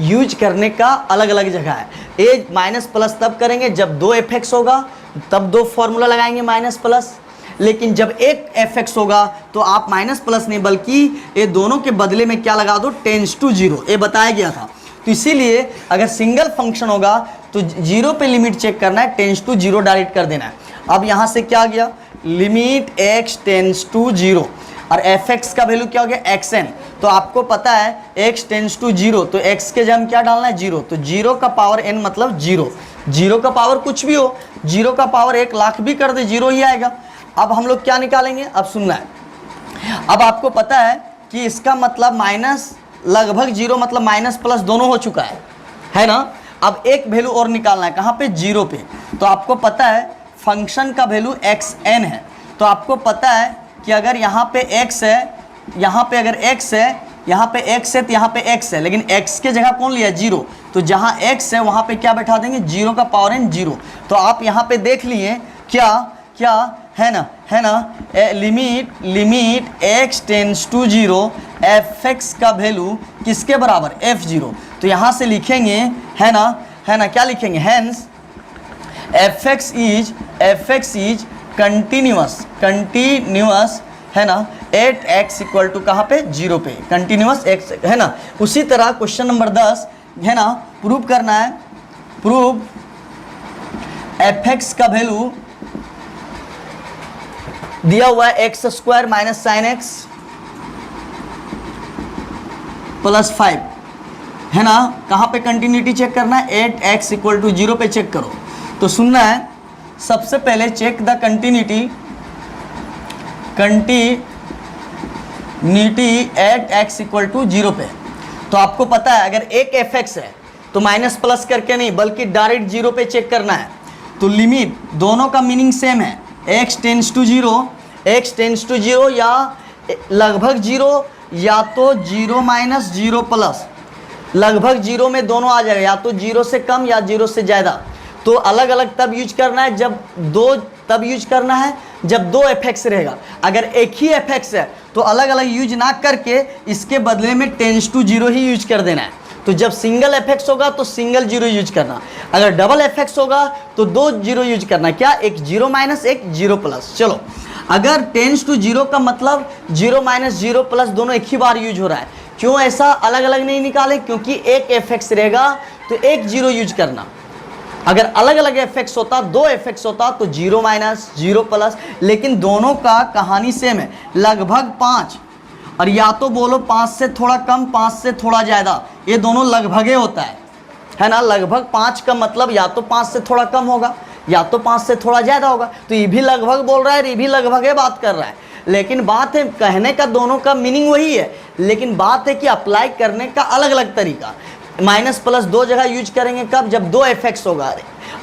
यूज करने का अलग अलग जगह है। ए माइनस प्लस तब करेंगे जब 2 fx होगा, तब 2 फॉर्मूला लगाएंगे माइनस प्लस। लेकिन जब एक एफ एक्स होगा तो आप माइनस प्लस नहीं बल्कि ये दोनों के बदले में क्या लगा दो, टेंस टू जीरो, ये बताया गया था। तो इसीलिए अगर सिंगल फंक्शन होगा तो जीरो पे लिमिट चेक करना है, टेंस टू जीरो डायरेक्ट कर देना है। अब यहाँ से क्या गया, limit x tends to zero, और एफ एक्स का वैल्यू क्या हो गया, एक्स एन। तो आपको पता है एक्स टेंस टू जीरो, तो एक्स के जगह क्या डालना है, जीरो। तो जीरो का पावर एन मतलब जीरो, जीरो का पावर कुछ भी हो, जीरो का पावर 1,00,000 भी कर दे जीरो ही आएगा। अब हम लोग क्या निकालेंगे, अब सुनना है। अब आपको पता है कि इसका मतलब माइनस लगभग जीरो मतलब माइनस प्लस दोनों हो चुका है ना। अब एक वैल्यू और निकालना है, कहाँ पे, जीरो पे। तो आपको पता है फंक्शन का वैल्यू एक्स एन है। तो आपको पता है कि अगर यहाँ पे x है, यहाँ पे अगर x है, यहाँ पे x है तो यहाँ पे x है, लेकिन x के जगह कौन लिया, जीरो। तो जहाँ x है वहाँ पे क्या बैठा देंगे, जीरो का पावर एन जीरो। तो आप यहाँ पे देख लिए क्या क्या है ना, limit x tends to zero f x का वैल्यू किसके बराबर, f0। तो यहाँ से लिखेंगे है ना, क्या लिखेंगे, hence F X is continuous है ना, एट एक्स इक्वल टू कहाँ पे, जीरो पे, कंटिन्यूअस एक्स है ना। उसी तरह क्वेश्चन नंबर 10 है ना, प्रूव करना है, प्रूव एफ एक्स का वैल्यू दिया हुआ है x square minus sine x plus 5 है ना। कहाँ पे कंटिन्यूटी चेक करना है, at x equal to zero पे चेक करो। तो सुनना है, सबसे पहले check the continuity at x equal to zero पे। तो आपको पता है अगर एक एफ एक्स है तो माइनस प्लस करके नहीं बल्कि डायरेक्ट जीरो पे चेक करना है। तो लिमिट दोनों का मीनिंग सेम है, एक्स टेंस टू जीरो या लगभग जीरो या तो जीरो माइनस जीरो प्लस, लगभग जीरो में दोनों आ जाएगा, या तो जीरो से कम या जीरो से ज़्यादा। तो अलग अलग तब यूज करना है जब दो एफ एक्स रहेगा। अगर एक ही एफ एक्स है तो अलग अलग यूज ना करके इसके बदले में टेंस टू जीरो ही यूज कर देना है। तो जब सिंगल एफ एक्स होगा तो सिंगल जीरो यूज करना, अगर डबल एफ एक्स होगा तो दो जीरो यूज करना, क्या, एक जीरो माइनस एक जीरो प्लस। चलो, अगर टेंस टू जीरो का मतलब जीरो माइनस जीरो प्लस दोनों एक ही बार यूज हो रहा है, क्यों ऐसा अलग अलग नहीं निकाले, क्योंकि एक एफ एक्स रहेगा तो एक जीरो यूज करना। अगर अलग अलग एफ एक्स होता, दो एफ एक्स होता तो जीरो माइनस जीरो प्लस, लेकिन दोनों का कहानी सेम है, लगभग 5, और या तो बोलो 5 से थोड़ा कम 5 से थोड़ा ज़्यादा, ये दोनों लगभगे होता है ना। लगभग 5 का मतलब या तो 5 से थोड़ा कम होगा या तो 5 से थोड़ा ज़्यादा होगा। तो ये भी लगभग बोल रहा है, ये भी लगभगे बात कर रहा है, लेकिन बात है कहने का दोनों का मीनिंग वही है, लेकिन बात है कि अप्लाई करने का अलग अलग तरीका। माइनस प्लस दो जगह यूज करेंगे कब, जब दो एफ एक्स होगा,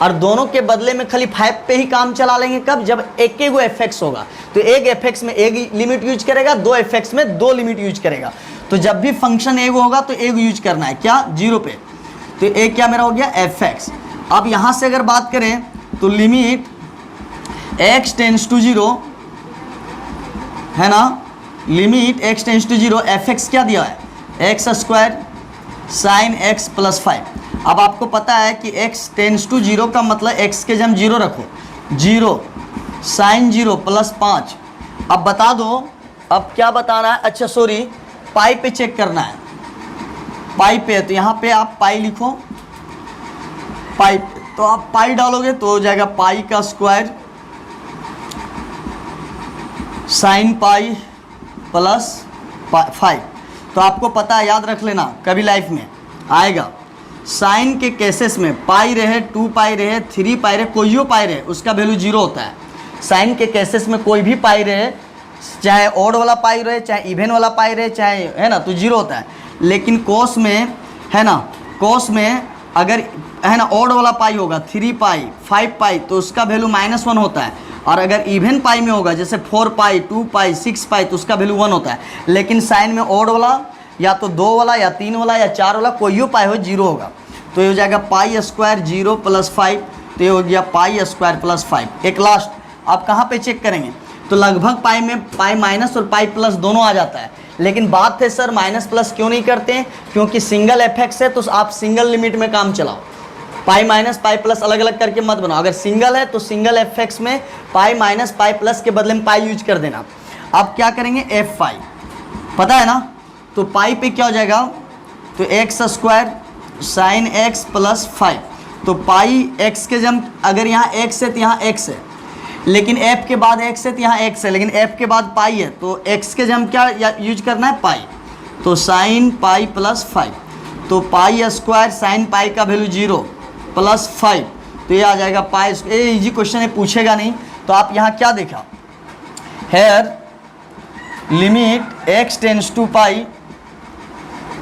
और दोनों के बदले में खाली 5 पे ही काम चला लेंगे कब, जब एक एक एफ एक्स होगा। तो एक एफ एक्स में एक लिमिट यूज करेगा, दो एफ एक्स में दो लिमिट यूज करेगा। तो जब भी फंक्शन एक होगा तो एक यूज करना है, क्या, जीरो पे। तो एक क्या मेरा हो गया, एफ एक्स। अब यहाँ से अगर बात करें तो limit x tends to zero है ना, limit x tends to zero f x क्या दिया है, x square sine x plus 5। अब आपको पता है कि x टेंस टू जीरो का मतलब x के जम जीरो रखो, जीरो साइन जीरो प्लस 5। अब बता दो, अब क्या बताना है, अच्छा सॉरी, पाई पे चेक करना है, पाई पे। तो यहाँ पे आप पाई लिखो, पाई, तो आप पाई डालोगे तो हो जाएगा पाई का स्क्वायर साइन पाई प्लस 5। तो आपको पता है, याद रख लेना, कभी लाइफ में आएगा, साइन के केसेस में पाई रहे, 2 पाई रहे, 3 पाई रहे, कोई पाई रहे, उसका वैल्यू जीरो होता है। साइन के केसेस में कोई भी पाई रहे, चाहे ऑड वाला पाई रहे, चाहे इवन वाला पाई रहे, चाहे है ना, तो जीरो होता है। लेकिन कोस में है ना, कोस में अगर है ना ऑड वाला पाई होगा, 3 पाई 5 पाई, तो उसका वैल्यू -1 होता है। और अगर इवन पाई में होगा जैसे 4 पाई 2 पाई 6 पाई, तो उसका वैल्यू 1 होता है। लेकिन साइन में ऑड वाला या तो 2 वाला या 3 वाला या 4 वाला कोई पाई हो, जीरो होगा। तो ये हो जाएगा पाई स्क्वायर जीरो प्लस 5, तो ये हो गया पाई स्क्वायर प्लस 5। एक लास्ट, आप कहाँ पे चेक करेंगे, तो लगभग पाई में पाई माइनस और पाई प्लस दोनों आ जाता है। लेकिन बात है सर माइनस प्लस क्यों नहीं करते हैं, क्योंकि सिंगल एफ एक्स है तो आप सिंगल लिमिट में काम चलाओ। पाई माइनस पाई प्लस अलग अलग करके मत बनाओ। अगर सिंगल है तो सिंगल एफ एक्स में पाई माइनस पाई प्लस के बदले में पाई यूज कर देना। अब क्या करेंगे, एफ पाई पता है ना, तो पाई पे क्या हो जाएगा, तो x square sine x plus 5। तो पाई एक्स के जब अगर यहाँ एक्स है तो यहाँ एक्स है, लेकिन एफ के बाद एक्स है तो यहाँ एक्स है, लेकिन एफ के बाद पाई है, तो एक्स के जब क्या यूज करना है, पाई। तो साइन पाई प्लस 5, तो पाई स्क्वायर साइन पाई का वैल्यू 0 प्लस 5, तो ये आ जाएगा पाई। ये इजी क्वेश्चन है, पूछेगा नहीं। तो आप यहाँ क्या देखा, here limit x tends to pi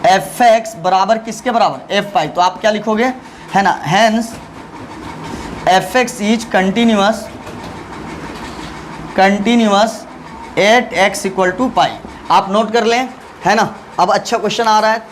f x बराबर किसके बराबर, एफ पाई। तो आप क्या लिखोगे, है ना, hence F X is continuous at x equal to pi. आप नोट कर लें, है ना। अब अच्छा क्वेश्चन आ रहा है,